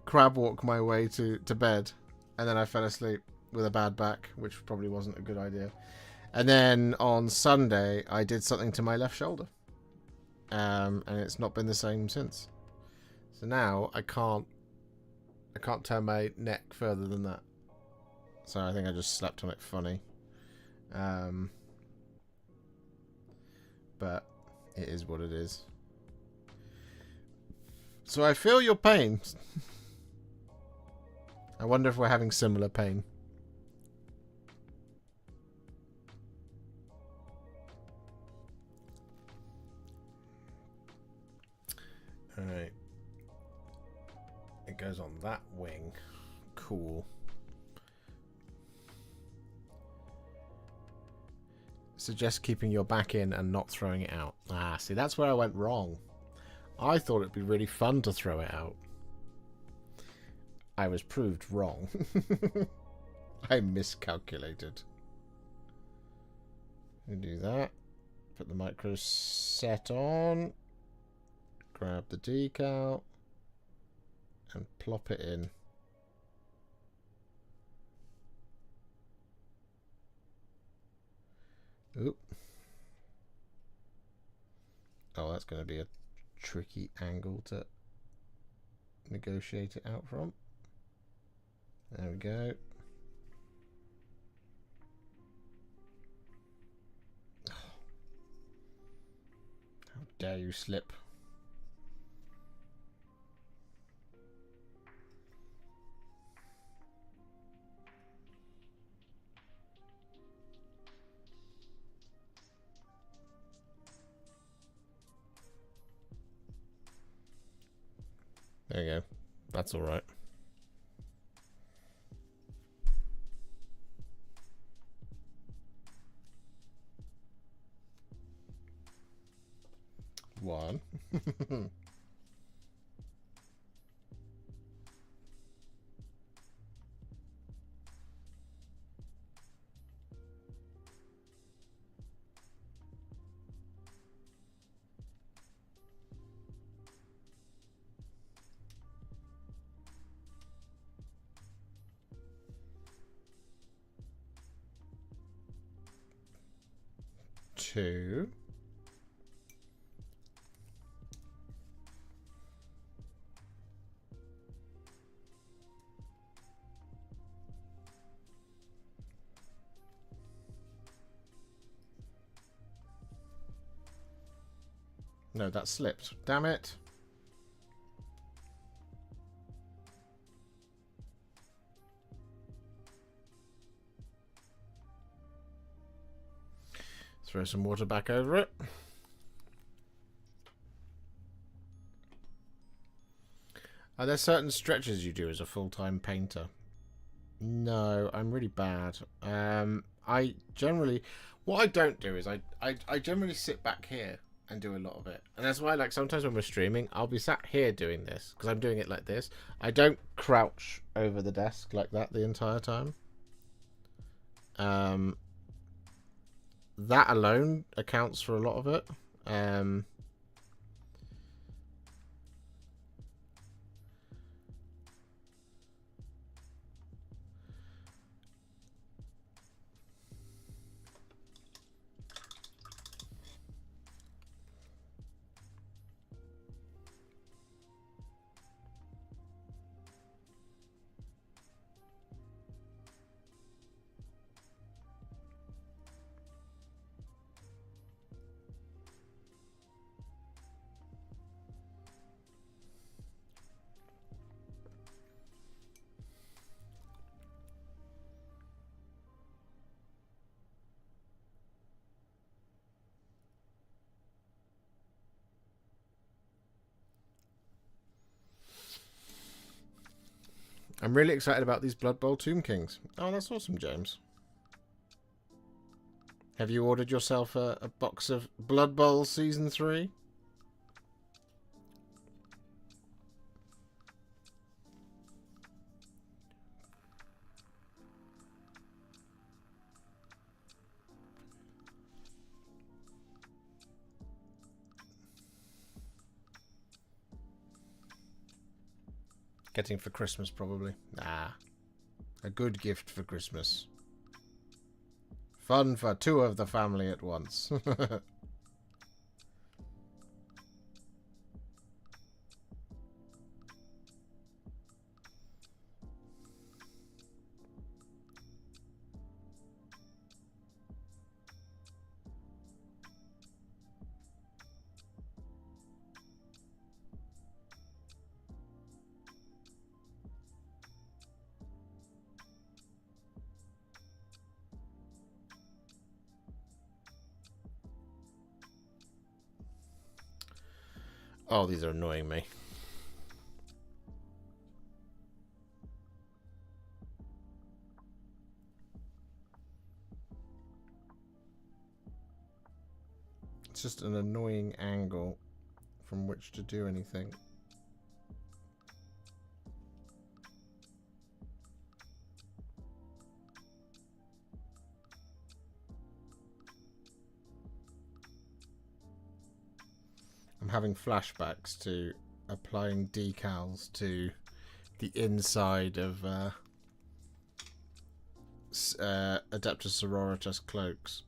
crab walk my way to bed. And then I fell asleep with a bad back, which probably wasn't a good idea. And then on Sunday, I did something to my left shoulder. And it's not been the same since. So now I can't turn my neck further than that. So I think I just slept on it funny. But it is what it is. So I feel your pain. I wonder if we're having similar pain. Alright. It goes on that wing. Cool. Suggest keeping your back in and not throwing it out. Ah, see, that's where I went wrong. I thought it'd be really fun to throw it out. I was proved wrong. I miscalculated. We do that. Put the micro set on. Grab the decal. And plop it in. Oop. Oh, that's going to be a tricky angle to negotiate it out from. There we go. How dare you slip? There you go. That's all right. One. 2. No, that slipped. Damn it. Throw some water back over it. Are there certain stretches you do as a full-time painter? No, I'm really bad. I generally... What I don't do is I generally sit back here and do a lot of it. And that's why, like, sometimes when we're streaming, I'll be sat here doing this, because I'm doing it like this. I don't crouch over the desk like that the entire time. That alone accounts for a lot of it. I'm really excited about these Blood Bowl Tomb Kings. Oh, that's awesome, James. Have you ordered yourself a box of Blood Bowl Season 3? Getting for Christmas, probably. Nah. A good gift for Christmas. Fun for 2 of the family at once. Oh, these are annoying me. It's just an annoying angle from which to do anything. I'm having flashbacks to applying decals to the inside of Adeptus Sororitas cloaks.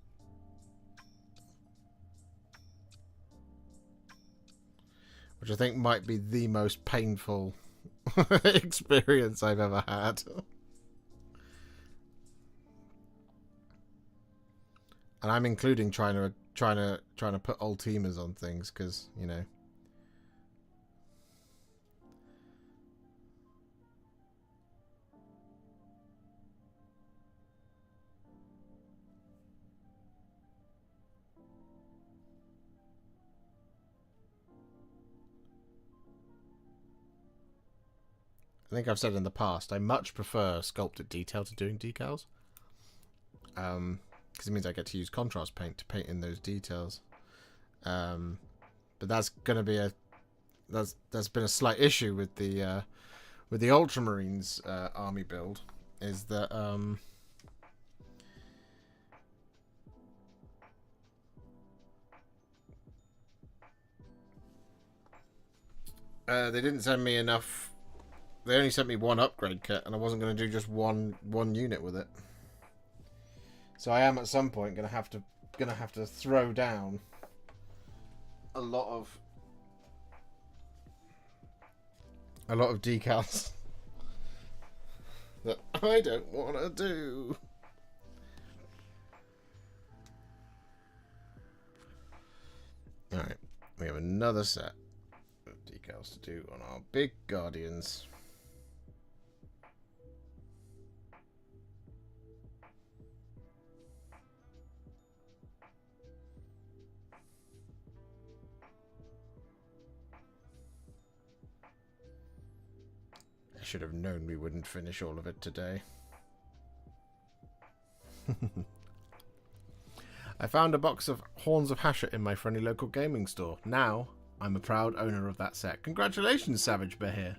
Which I think might be the most painful experience I've ever had. And I'm including trying to put Ultimas on things because, you know. I think I've said in the past, I much prefer sculpted detail to doing decals. Because it means I get to use contrast paint to paint in those details. But that's going to be there's been a slight issue with the Ultramarines army build, is that they didn't send me enough. They only sent me 1 upgrade kit, and I wasn't going to do just one unit with it. So I am at some point going to have to gonna have to throw down a lot of decals that I don't want to do. Alright, we have another set of decals to do on our big Guardians. I should have known we wouldn't finish all of it today. I found a box of Horns of Hashut in my friendly local gaming store. Now, I'm a proud owner of that set. Congratulations, Savage Bear.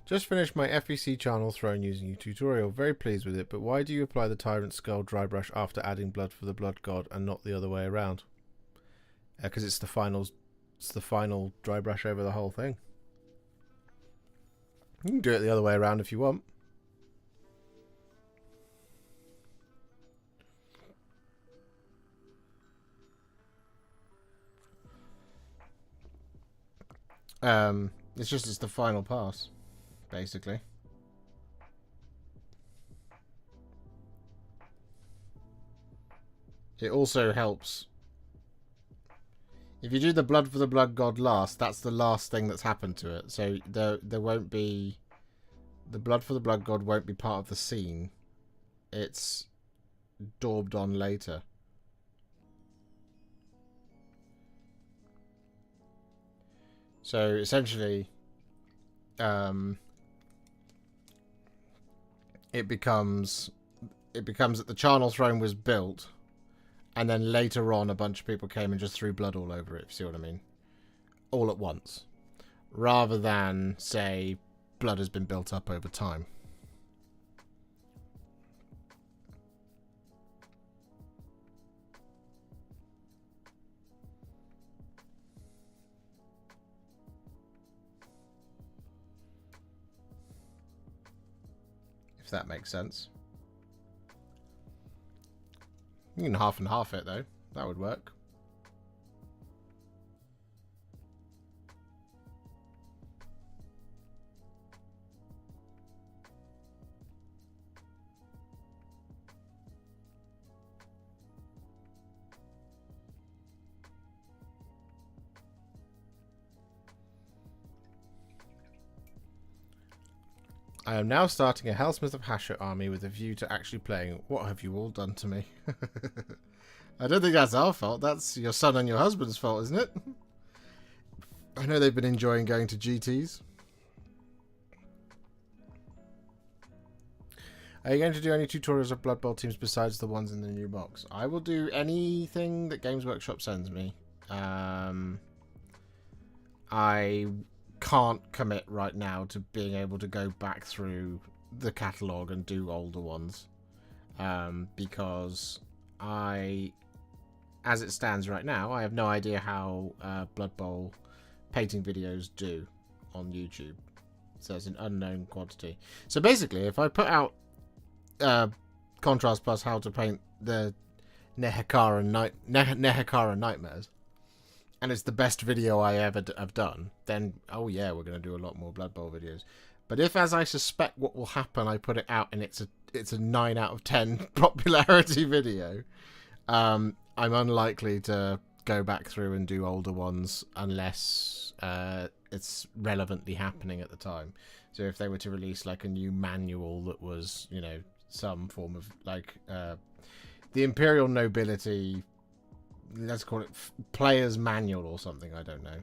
Just finished my FEC channel throne using your tutorial. Very pleased with it, but why do you apply the Tyrant Skull dry brush after adding blood for the Blood God and not the other way around? Because it's the final dry brush over the whole thing. You can do it the other way around if you want. It's the final pass, basically. It also helps. If you do the blood for the Blood God last, that's the last thing that's happened to it. So there won't be... The blood for the Blood God won't be part of the scene. It's daubed on later. So essentially, it becomes that the charnel throne was built, and then later on a bunch of people came and just threw blood all over it, if you see what I mean. All at once. Rather than, say, blood has been built up over time. If that makes sense. You can half and half it, though. That would work. I am now starting a Hellsmith of Hashut army with a view to actually playing What Have You All Done to Me? I don't think that's our fault. That's your son and your husband's fault, isn't it? I know they've been enjoying going to GTs. Are you going to do any tutorials of Blood Bowl teams besides the ones in the new box? I will do anything that Games Workshop sends me. I can't commit right now to being able to go back through the catalogue and do older ones, because as it stands right now, I have no idea how Blood Bowl painting videos do on YouTube. So it's an unknown quantity. So basically, if I put out Contrast plus how to paint the Nehekara Nightmares, and it's the best video I ever have done, then, oh yeah, we're going to do a lot more Blood Bowl videos. But if, as I suspect what will happen, I put it out and it's a 9 out of 10 popularity video, I'm unlikely to go back through and do older ones unless it's relevantly happening at the time. So if they were to release like a new manual that was, you know, some form of like the Imperial Nobility, let's call it player's manual or something, I don't know,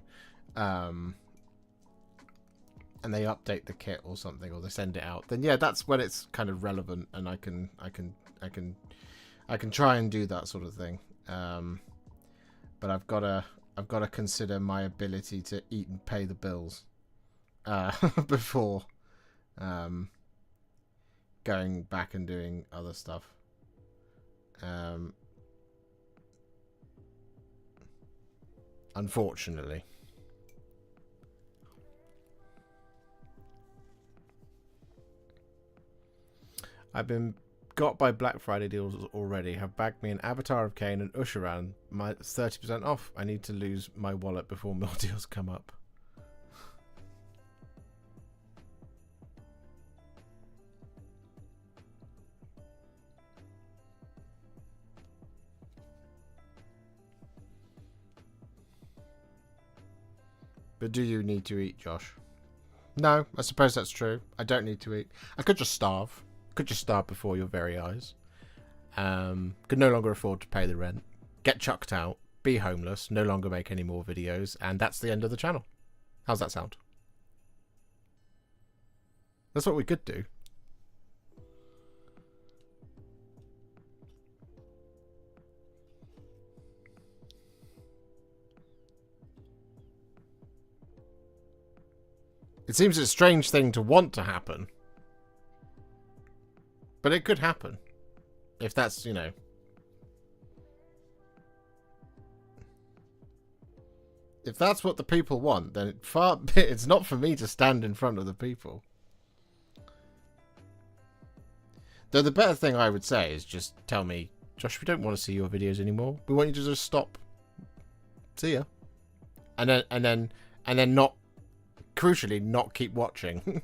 and they update the kit or something, or they send it out, then yeah, that's when it's kind of relevant, and I can try and do that sort of thing. But I've got to consider my ability to eat and pay the bills before going back and doing other stuff. Unfortunately. I've been got by Black Friday deals already. Have bagged me an Avatar of Cain and Usharan. My 30% off. I need to lose my wallet before more deals come up. But do you need to eat, Josh? No, I suppose that's true. I don't need to eat. I could just starve. Could just starve before your very eyes. Could no longer afford to pay the rent. Get chucked out. Be homeless. No longer make any more videos. And that's the end of the channel. How's that sound? That's what we could do. It seems a strange thing to want to happen. But it could happen. If that's, you know... If that's what the people want, then it's not for me to stand in front of the people. Though the better thing I would say is just tell me, Josh, we don't want to see your videos anymore. We want you to just stop. See ya. And then not, crucially, not keep watching.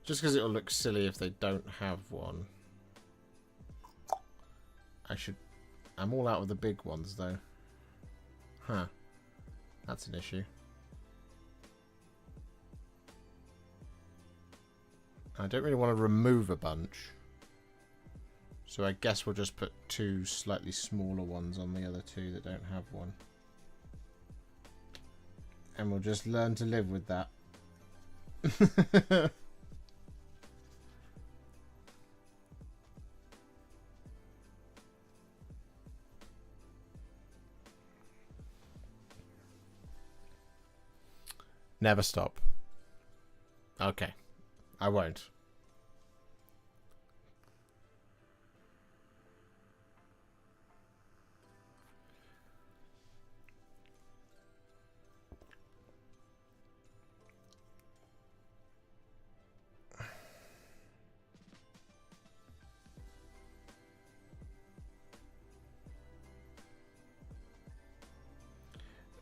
Just because it'll look silly if they don't have one. I'm all out of the big ones though. Huh. That's an issue. I don't really want to remove a bunch. So I guess we'll just put 2 slightly smaller ones on the other 2 that don't have one. And we'll just learn to live with that. Never stop. Okay. I won't.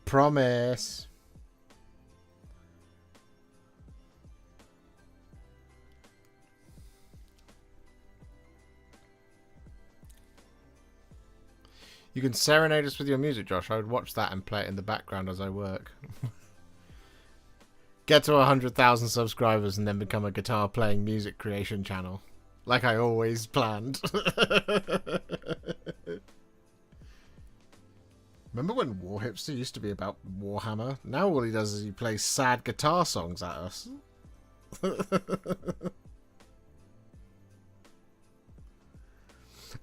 Promise. You can serenade us with your music, Josh. I would watch that and play it in the background as I work. Get to 100,000 subscribers and then become a guitar playing music creation channel. Like I always planned. Remember when Warhipster used to be about Warhammer? Now all he does is he plays sad guitar songs at us.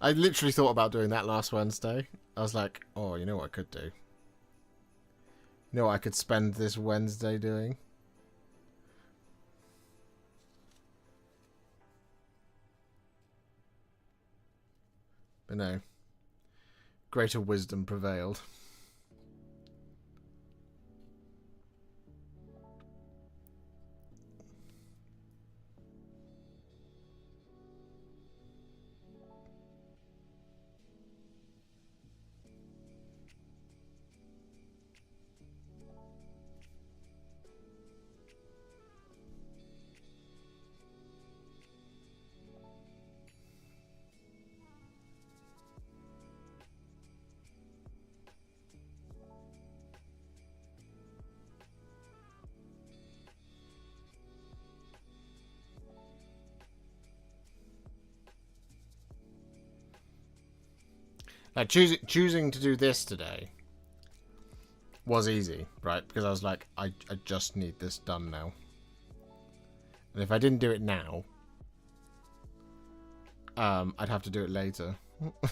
I literally thought about doing that last Wednesday. I was like, oh, you know what I could do? You know what I could spend this Wednesday doing? But no. Greater wisdom prevailed. Like choosing to do this today was easy, right? Because I was like, I just need this done now. And if I didn't do it now, I'd have to do it later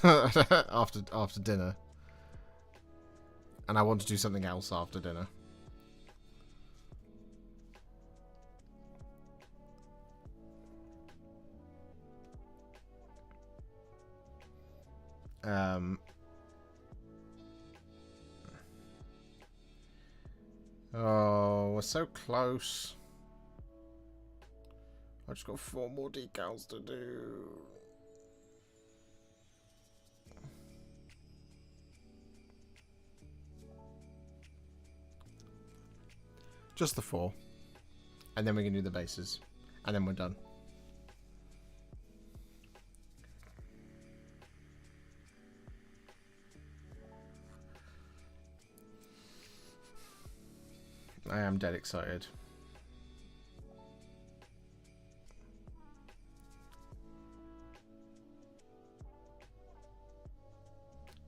after dinner. And I want to do something else after dinner. Oh, we're so close. I just got 4 more decals to do. Just the 4. And then we can do the bases. And then we're done. I am dead excited.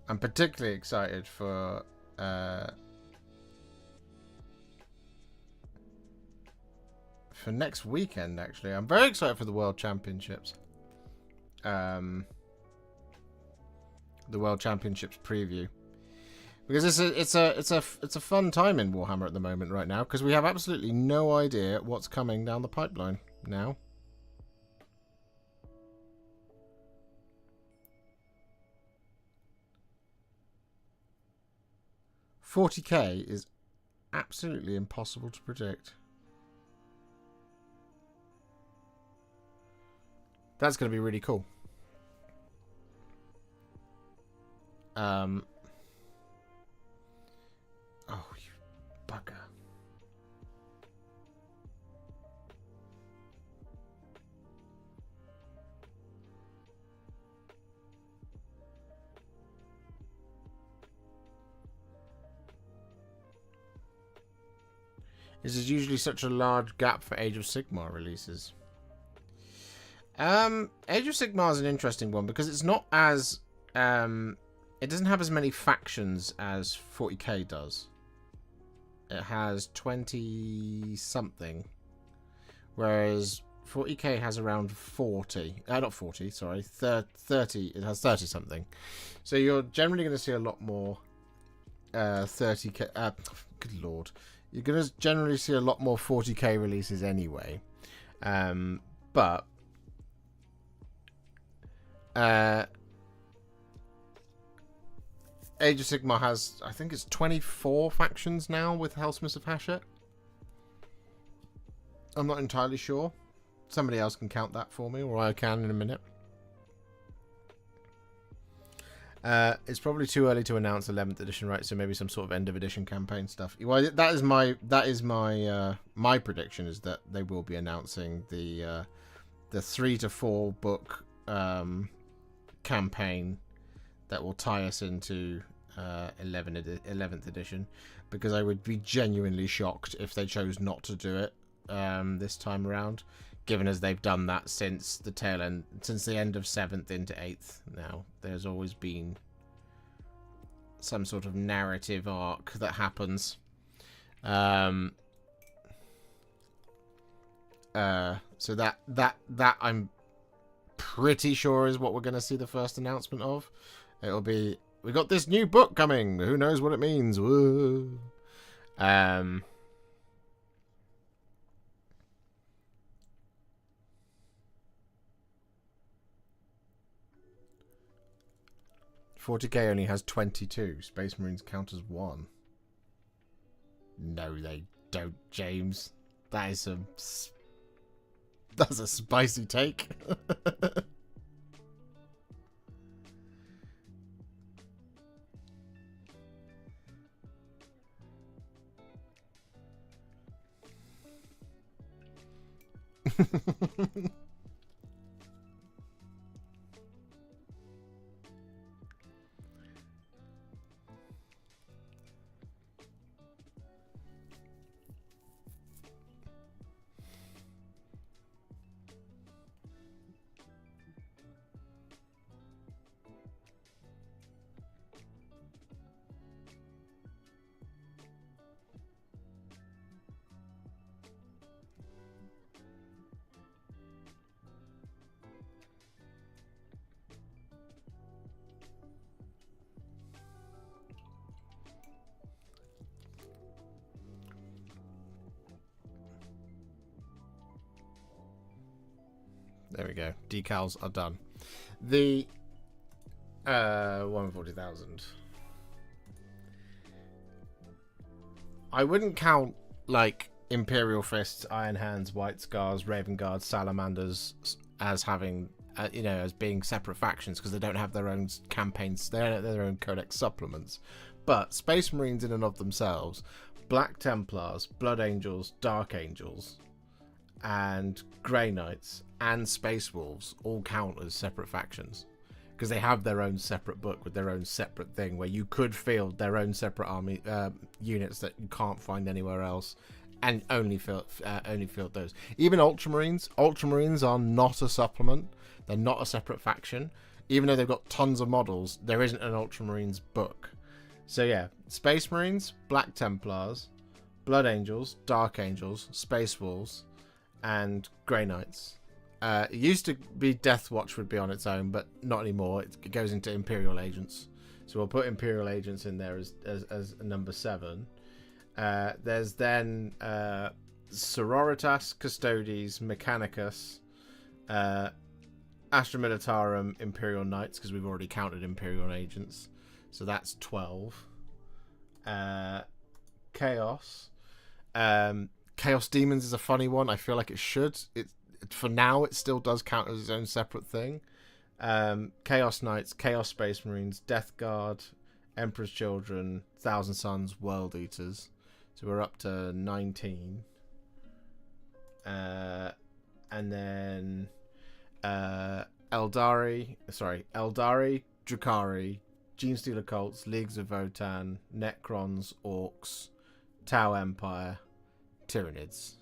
I'm particularly excited for next weekend, actually. I'm very excited for the World Championships. The World Championships preview. Because it's a fun time in Warhammer at the moment right now, because we have absolutely no idea what's coming down the pipeline now. $40K is absolutely impossible to predict. That's going to be really cool. Oh, you bugger. This is usually such a large gap for Age of Sigmar releases. Age of Sigmar is an interesting one because it's not as it doesn't have as many factions as 40K does. It has 20 something, whereas 40K has around 40. Not 40, sorry, 30. It has 30 something. So you're generally going to see a lot more 30K. Good lord, you're going to generally see a lot more 40K releases anyway. But Age of Sigmar has, I think it's 24 factions now with Hellsmith of Hashut. I'm not entirely sure. Somebody else can count that for me, or I can in a minute. It's probably too early to announce 11th edition, right? So maybe some sort of end of edition campaign stuff. Well, that is my my prediction, is that they will be announcing the 3 to 4 book campaign that will tie us into 11th edition, because I would be genuinely shocked if they chose not to do it this time around, given as they've done that since the tail end, since the end of 7th into 8th. Now there's always been some sort of narrative arc that happens. So that I'm pretty sure is what we're going to see the first announcement of. It'll be, we got this new book coming. Who knows what it means? Woo. 40K only has 22. Space Marines count as 1. No, they don't, James. That is that's a spicy take. There we go. Decals are done. The 140,000. I wouldn't count like Imperial Fists, Iron Hands, White Scars, Raven Guards, Salamanders as having, as being separate factions because they don't have their own campaigns. They don't have their own codex supplements. But Space Marines in and of themselves, Black Templars, Blood Angels, Dark Angels, and Grey Knights and Space Wolves all count as separate factions because they have their own separate book with their own separate thing where you could field their own separate army units that you can't find anywhere else, and only field those. Even Ultramarines are not a supplement. They're not a separate faction. Even though they've got tons of models, there isn't an Ultramarines book. So yeah, Space Marines, Black Templars, Blood Angels, Dark Angels, Space Wolves, and Grey Knights. It used to be Death Watch would be on its own, but not anymore. It goes into Imperial Agents. So we'll put Imperial Agents in there as number 7. There's then Sororitas, Custodes, Mechanicus, Astra Militarum, Imperial Knights, because we've already counted Imperial Agents. So that's 12. Chaos. Chaos Demons is a funny one. I feel like it should. For now, it still does count as its own separate thing. Chaos Knights, Chaos Space Marines, Death Guard, Emperor's Children, Thousand Sons, World Eaters. So we're up to 19. And then Eldari, Drukhari, Genestealer Cults, Leagues of Votan, Necrons, Orcs, Tau Empire, Tyranids.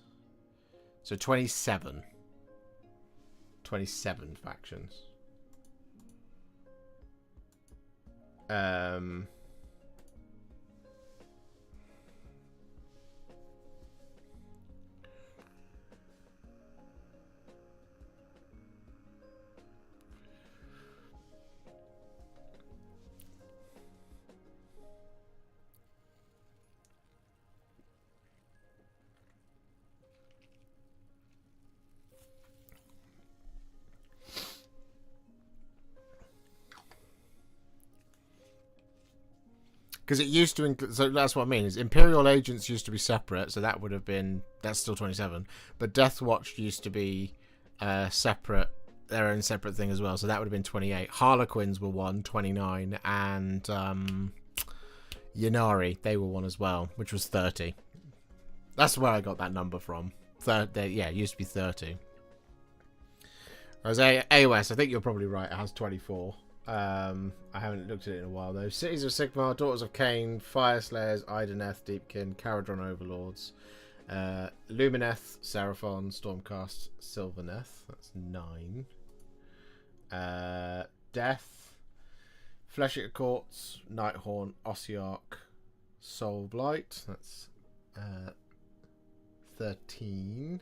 So 27. 27 factions. Because it used to include, so that's what I mean, is Imperial Agents used to be separate, so that would have been, that's still 27. But Death Watch used to be separate, their own separate thing as well, so that would have been 28. Harlequins were 1, 29, and Yanari, they were 1 as well, which was 30. That's where I got that number from. Yeah, it used to be 30. Whereas AOS, I think you're probably right, it has 24. I haven't looked at it in a while though. Cities of Sigmar, Daughters of Cain, Fire Slayers, Ideneth, Deepkin, Caradron Overlords, Lumineth, Seraphon, Stormcast, Sylvaneth. That's 9. Death, Flesh-Eater Courts, Nighthorn, Ossiarch, Soulblight. That's 13.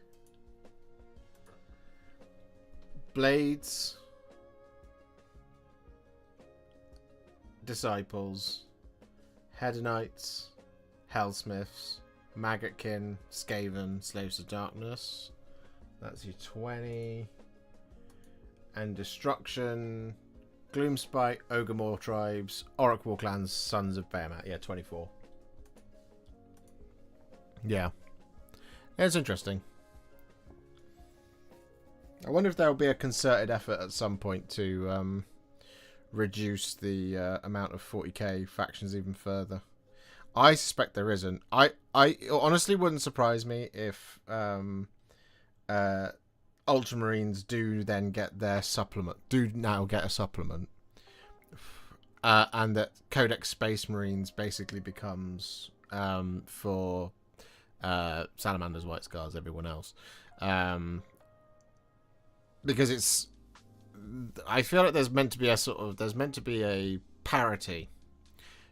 Blades, Disciples, Hedonites, Hellsmiths, Maggotkin, Skaven, Slaves of Darkness. That's your 20. And Destruction, Gloomspite, Ogre Tribes, Orc War Clans, Sons of Behemoth. Yeah, 24. Yeah. It's interesting. I wonder if there will be a concerted effort at some point to reduce the amount of 40k factions even further. I suspect there isn't. I honestly wouldn't surprise me if Ultramarines do then get their supplement. Do now get a supplement, and that Codex Space Marines basically becomes for Salamanders, White Scars, everyone else, because it's. I feel like there's meant to be a parity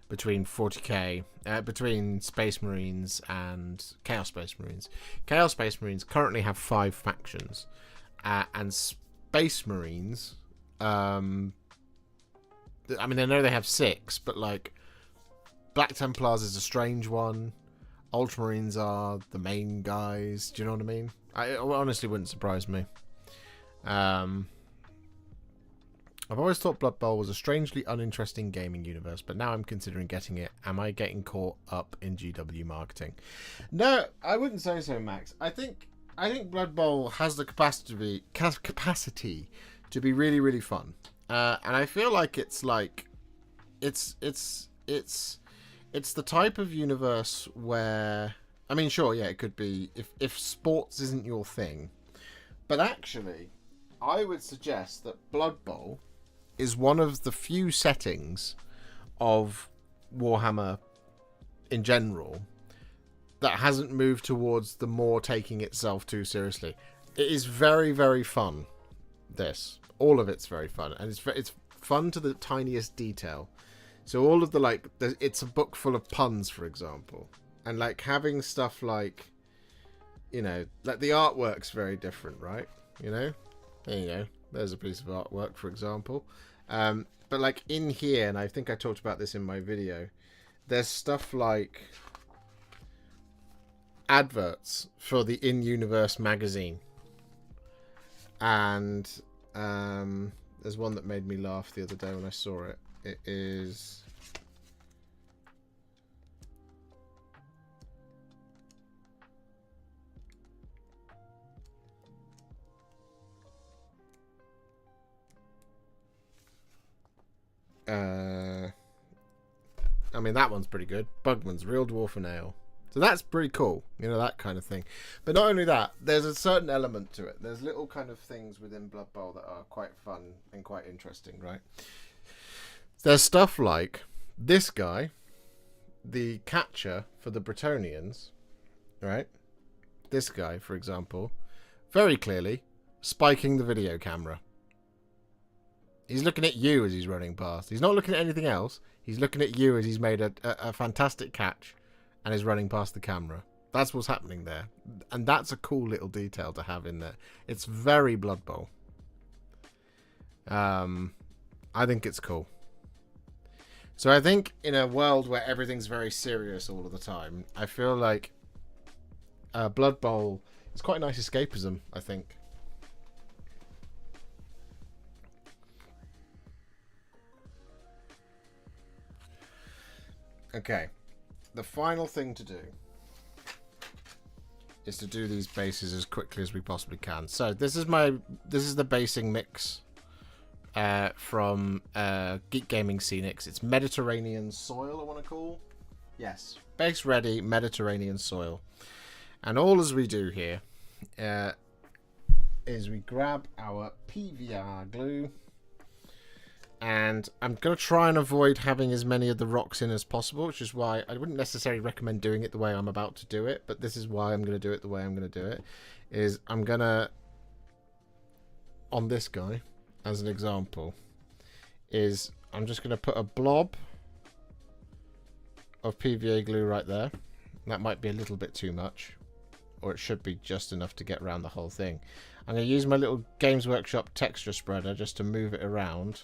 between 40k, between Space Marines and Chaos Space Marines. Chaos Space Marines currently have 5 factions, and Space Marines, I mean, I know they have 6, but like Black Templars is a strange one. Ultramarines are the main guys. Do you know what I mean? It honestly wouldn't surprise me. I've always thought Blood Bowl was a strangely uninteresting gaming universe, but now I'm considering getting it. Am I getting caught up in GW marketing? No, I wouldn't say so, Max. I think Blood Bowl has the capacity to be really, really fun, and I feel like it's the type of universe where, I mean, sure, yeah, it could be if sports isn't your thing, but actually, I would suggest that Blood Bowl is one of the few settings of Warhammer in general that hasn't moved towards the more taking itself too seriously. It is very, very fun. All of it's very fun, and it's fun to the tiniest detail. So all of the it's a book full of puns, for example, and like having stuff like, like the artwork's very different, right? There you go. There's a piece of artwork, for example. But like in here, and I think I talked about this in my video, there's stuff like adverts for the in-universe magazine. And there's one that made me laugh the other day when I saw it. It is... I mean, that one's pretty good. Bugman's Real Dwarf and Ale. So that's pretty cool, that kind of thing. But not only that, there's a certain element to it. There's little kind of things within Blood Bowl that are quite fun and quite interesting, right? There's stuff like this guy, the catcher for the Bretonians, right? This guy, for example, very clearly spiking the video camera. He's looking at you as he's running past. He's not looking at anything else. He's looking at you as he's made a fantastic catch and is running past the camera. That's what's happening there. And that's a cool little detail to have in there. It's very Blood Bowl. I think it's cool. So I think in a world where everything's very serious all of the time, I feel like Blood Bowl is quite a nice escapism, I think. Okay, the final thing to do is to do these bases as quickly as we possibly can. So this is the basing mix from Geek Gaming Scenics. It's Mediterranean soil, I want to call. Yes, base ready Mediterranean soil. And all as we do here is we grab our PVR glue. And I'm going to try and avoid having as many of the rocks in as possible, which is why I wouldn't necessarily recommend doing it the way I'm about to do it, but this is why I'm going to do it the way I'm going to do it, is I'm going to, on this guy, as an example, is I'm just going to put a blob of PVA glue right there. That might be a little bit too much, or it should be just enough to get around the whole thing. I'm going to use my little Games Workshop texture spreader just to move it around.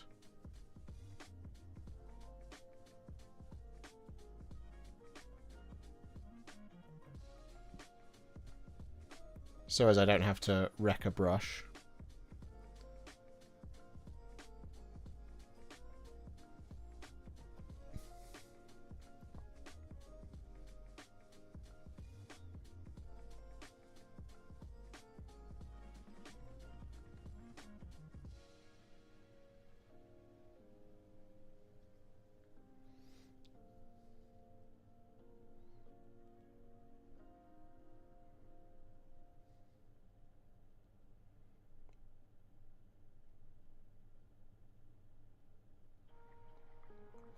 So as I don't have to wreck a brush.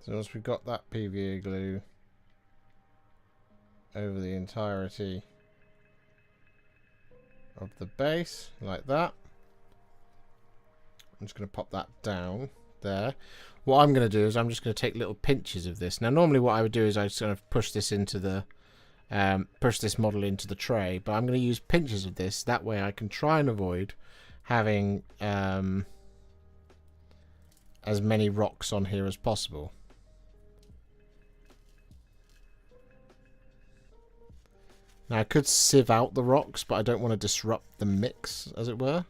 So once we've got that PVA glue over the entirety of the base, like that, I'm just going to pop that down there. What I'm going to do is I'm just going to take little pinches of this. Now normally what I would do is I just kind of push this into the push this model into the tray, but I'm going to use pinches of this. That way I can try and avoid having as many rocks on here as possible. Now I could sieve out the rocks, but I don't want to disrupt the mix, as it were.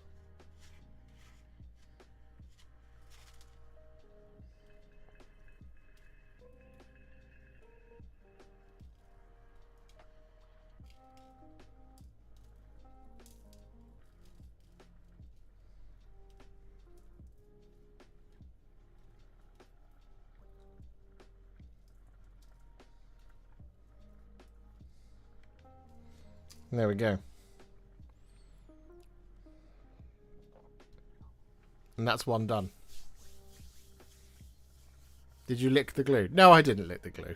There we go. And that's one done. Did you lick the glue? No, I didn't lick the glue.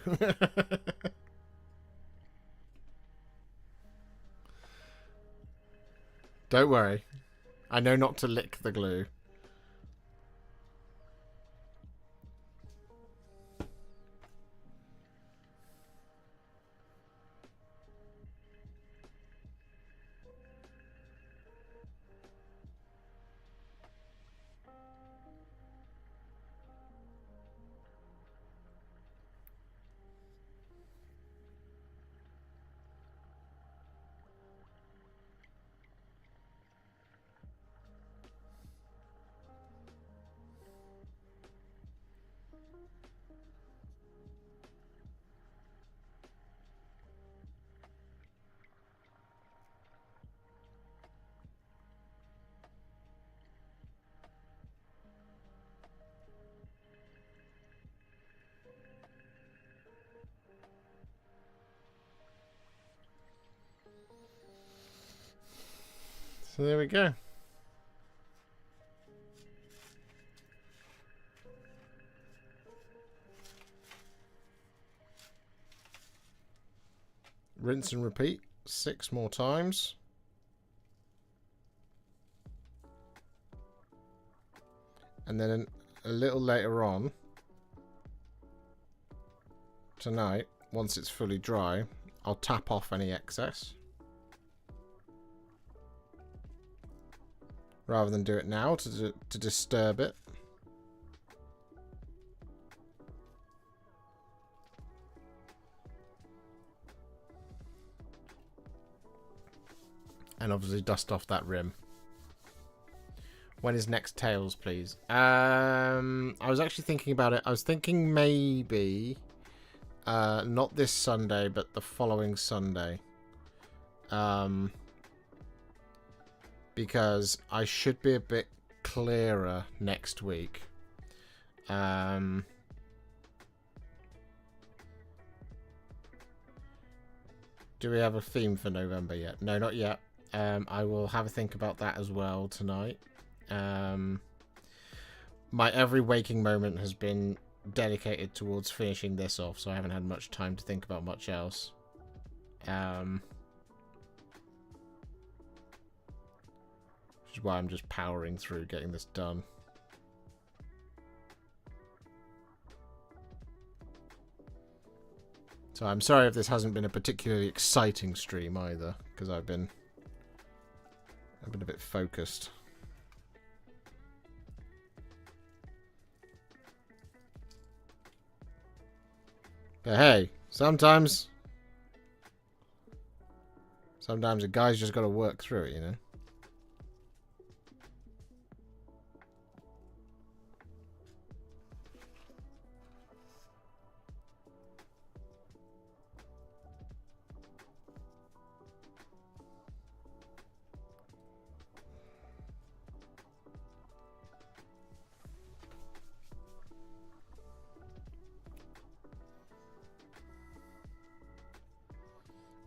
Don't worry. I know not to lick the glue. So there we go. Rinse and repeat 6 more times. And then a little later on tonight, once it's fully dry, I'll tap off any excess. Rather than do it now to disturb it. And obviously dust off that rim. When is next Tales, please? I was actually thinking about it. I was thinking maybe not this Sunday, but the following Sunday. Because I should be a bit clearer next week. Do we have a theme for November yet? No, not yet. I will have a think about that as well tonight. My every waking moment has been dedicated towards finishing this off, so I haven't had much time to think about much else. Which is why I'm just powering through getting this done. So I'm sorry if this hasn't been a particularly exciting stream either, because I've been a bit focused. But hey, sometimes a guy's just got to work through it, you know?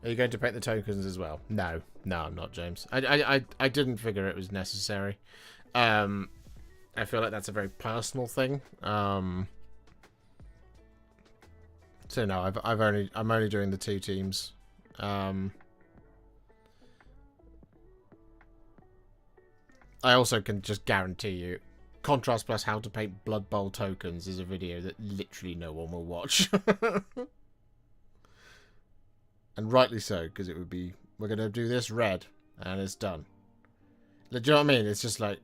Are you going to paint the tokens as well? No, I'm not, James. I didn't figure it was necessary. I feel like that's a very personal thing. So no, I'm only doing the 2 teams. I also can just guarantee you, Contrast plus how to paint Blood Bowl tokens is a video that literally no one will watch. And rightly so, because it would be, we're going to do this red, and it's done. Do you know what I mean? It's just like,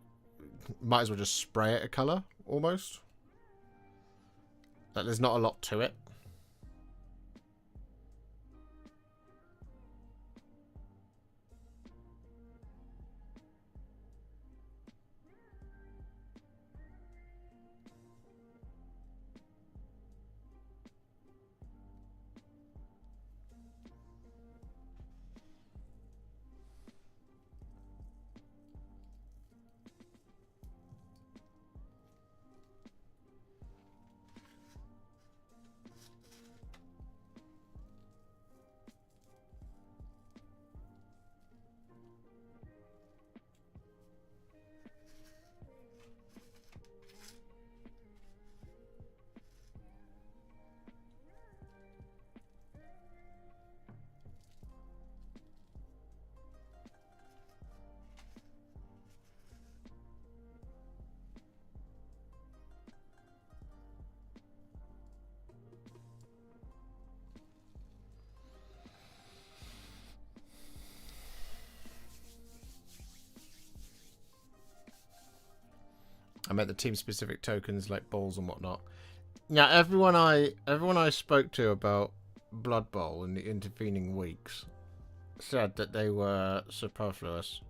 might as well just spray it a colour, almost. Like, there's not a lot to it. meant the team-specific tokens like balls and whatnot. Now, everyone I spoke to about Blood Bowl in the intervening weeks said that they were superfluous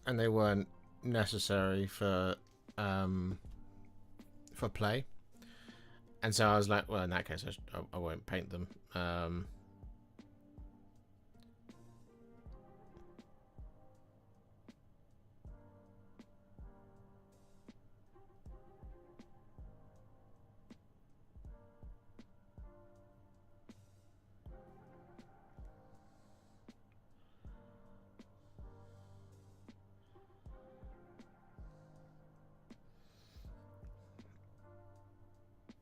and they weren't necessary for play. And so I was like, well, in that case, I won't paint them.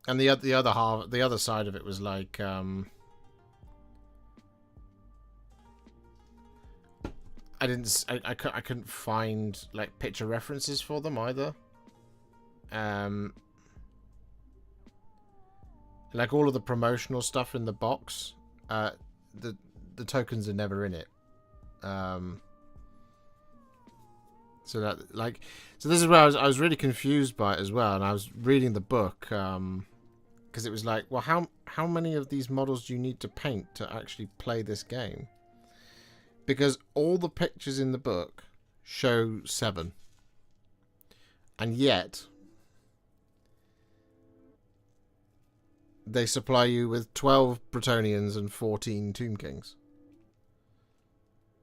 And the other side of it was like, I couldn't find like picture references for them either. Like all of the promotional stuff in the box, the tokens are never in it. So this is where I was really confused by it as well, and I was reading the book, because it was like, well, how many of these models do you need to paint to actually play this game? Because all the pictures in the book show 7. And yet they supply you with 12 Bretonians and 14 Tomb Kings.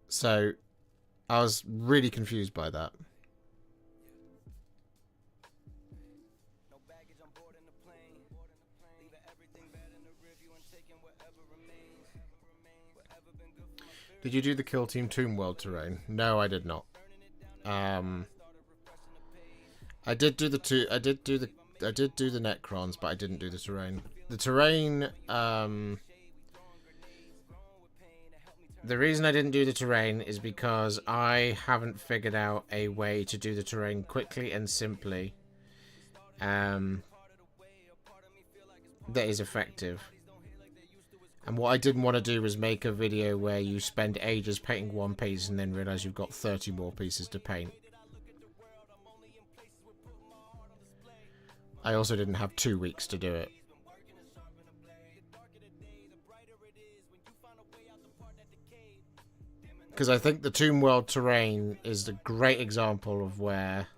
So I was really confused by that. Did you do the Kill Team Tomb World terrain? No, I did not. I did do the Necrons, but I didn't do the terrain. The terrain, the reason I didn't do the terrain is because I haven't figured out a way to do the terrain quickly and simply, that is effective. And what I didn't want to do was make a video where you spend ages painting one piece and then realise you've got 30 more pieces to paint. I also didn't have 2 weeks to do it. Because I think the Tomb World terrain is a great example of where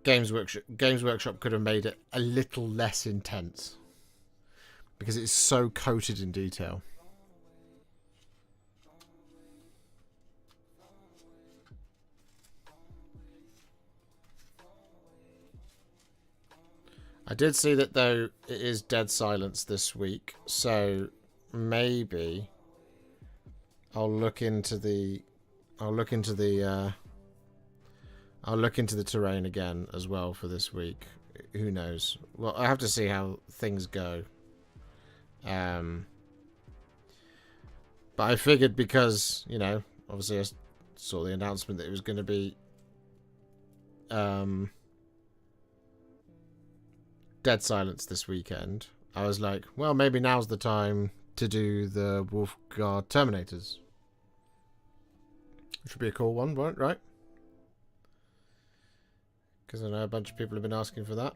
Games Workshop could have made it a little less intense, because it's so coated in detail. I did see that though it is dead silence this week, so maybe I'll look into the terrain again as well for this week. Who knows? Well, I have to see how things go. But I figured, because, you know, obviously I saw the announcement that it was going to be dead silence this weekend. I was like, well, maybe now's the time to do the Wolfguard Terminators. Which would be a cool one, right? Because I know a bunch of people have been asking for that.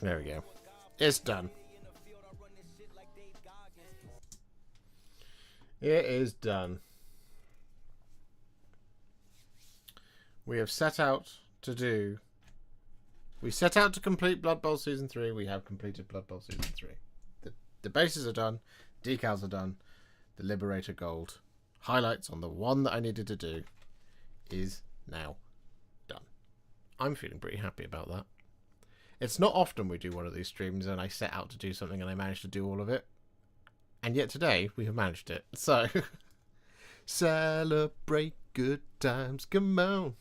There we go. It's done. It is done. We have set out to do... We set out to complete Blood Bowl Season 3. We have completed Blood Bowl Season 3. The bases are done. Decals are done. The Liberator Gold highlights on the one that I needed to do is now done. I'm feeling pretty happy about that. It's not often we do one of these streams and I set out to do something and I manage to do all of it. And yet today we have managed it. So, celebrate good times. Come on.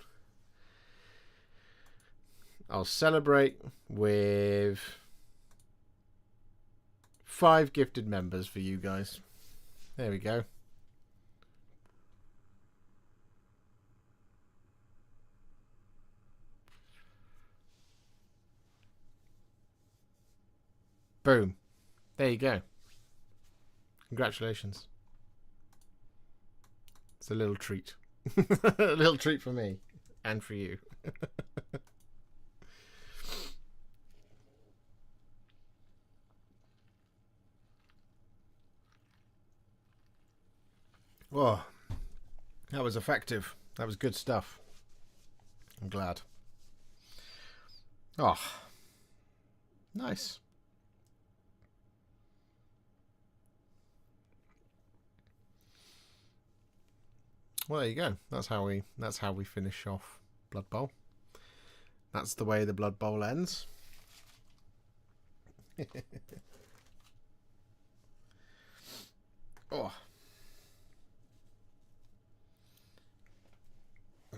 I'll celebrate with 5 gifted members for you guys. There we go. Boom. There you go. Congratulations. It's a little treat. A little treat for me. And for you. Whoa. That was effective. That was good stuff. I'm glad. Oh. Nice. Well, there you go. That's how we finish off Blood Bowl. That's the way the Blood Bowl ends. Oh.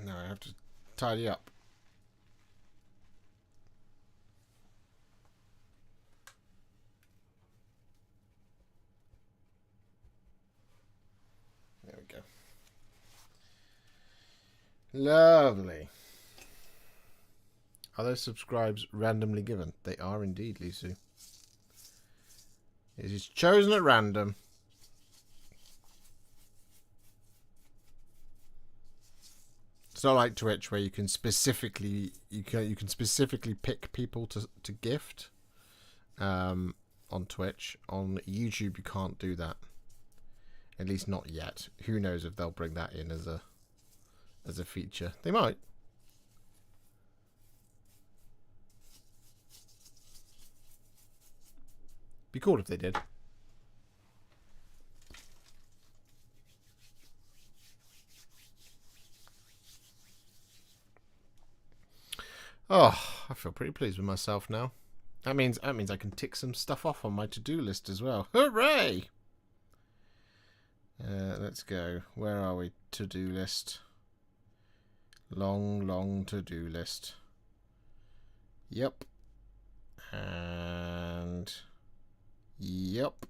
Now I have to tidy up. There we go. Lovely. Are those subscribes randomly given? They are indeed, Lisu. It is chosen at random. It's not like Twitch where you can specifically pick people to gift. On Twitch, on YouTube you can't do that. At least not yet. Who knows if they'll bring that in as a feature. They might. Be cool if they did. Oh, I feel pretty pleased with myself now. That means I can tick some stuff off on my to-do list as well. Hooray! Let's go. Where are we? To-do list. Long to-do list. Yep. And... Yep.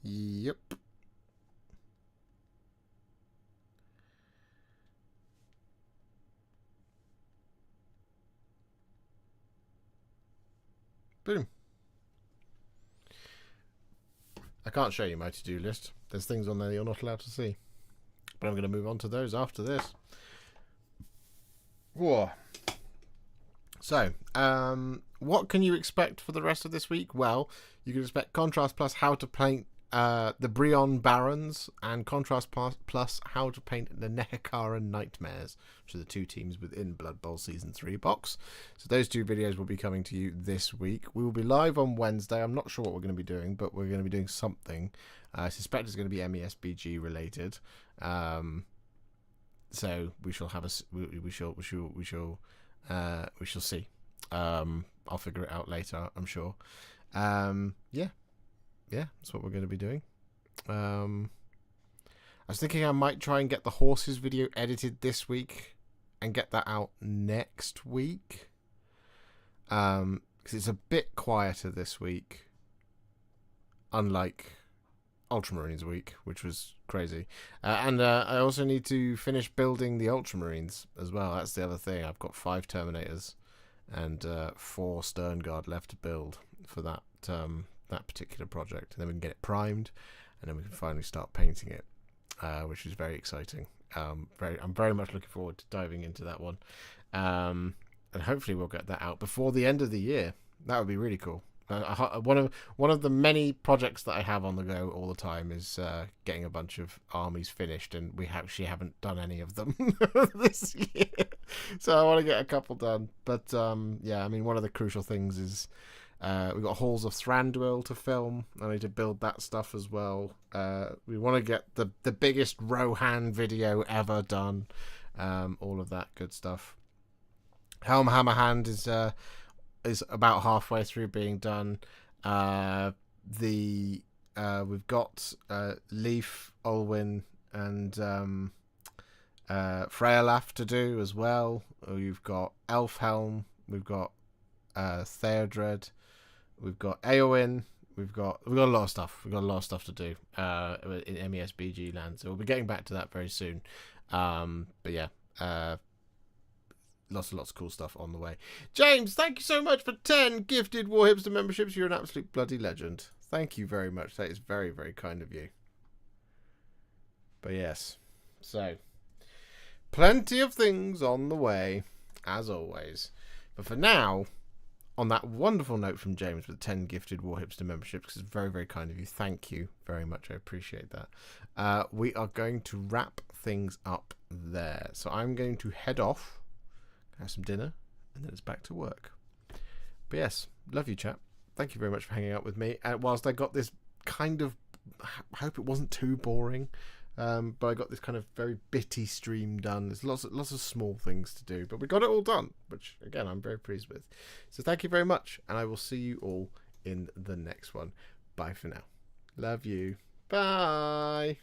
Yep. Boom. I can't show you my to-do list. There's things on there you're not allowed to see. But I'm going to move on to those after this. Whoa. So, what can you expect for the rest of this week? Well, you can expect Contrast Plus how to paint the Bretonian Barons, and Contrast Plus how to paint the Nekakara Nightmares, which are the 2 teams within Blood Bowl Season 3 box. So those 2 videos will be coming to you this week. We will be live on Wednesday. I'm not sure what we're going to be doing, but we're going to be doing something. I suspect it's going to be MESBG related. So we shall have we shall see. I'll figure it out later, I'm sure. Yeah, that's what we're going to be doing. I was thinking I might try and get the horses video edited this week and get that out next week. Because it's a bit quieter this week, unlike Ultramarines week, which was crazy. And I also need to finish building the Ultramarines as well. That's the other thing. I've got 5 Terminators and 4 Stern Guard left to build for that that particular project, and then we can get it primed, and then we can finally start painting it, which is very exciting. I'm very much looking forward to diving into that one, and hopefully we'll get that out before the end of the year. That would be really cool. One of the many projects that I have on the go all the time is getting a bunch of armies finished, and we actually haven't done any of them this year. So I want to get a couple done. But yeah, I mean, one of the crucial things is we've got Halls of Thranduil to film. I need to build that stuff as well. We want to get the biggest Rohan video ever done. All of that good stuff. Helm Hammerhand is about halfway through being done. We've got Leaf, Olwyn, and Freylaf to do as well. We've got Elfhelm. We've got Theodred. We've got Eowyn. We've got a lot of stuff. We've got a lot of stuff to do in MESBG land. So we'll be getting back to that very soon. But yeah. Lots and lots of cool stuff on the way. James, thank you so much for 10 gifted Warhipster memberships. You're an absolute bloody legend. Thank you very much. That is very, very kind of you. But yes. So, plenty of things on the way, as always. But for now, on that wonderful note from James with 10 gifted Warhipster memberships, because it's very, very kind of you. Thank you very much. I appreciate that. We are going to wrap things up there. So I'm going to head off, have some dinner, and then it's back to work. But yes, love you, chap. Thank you very much for hanging out with me. Whilst I got this kind of, I hope it wasn't too boring, but I got this kind of very bitty stream done. There's lots of small things to do, but we got it all done, which again I'm very pleased with. So thank you very much, and I will see you all in the next one. Bye for now. Love you. Bye.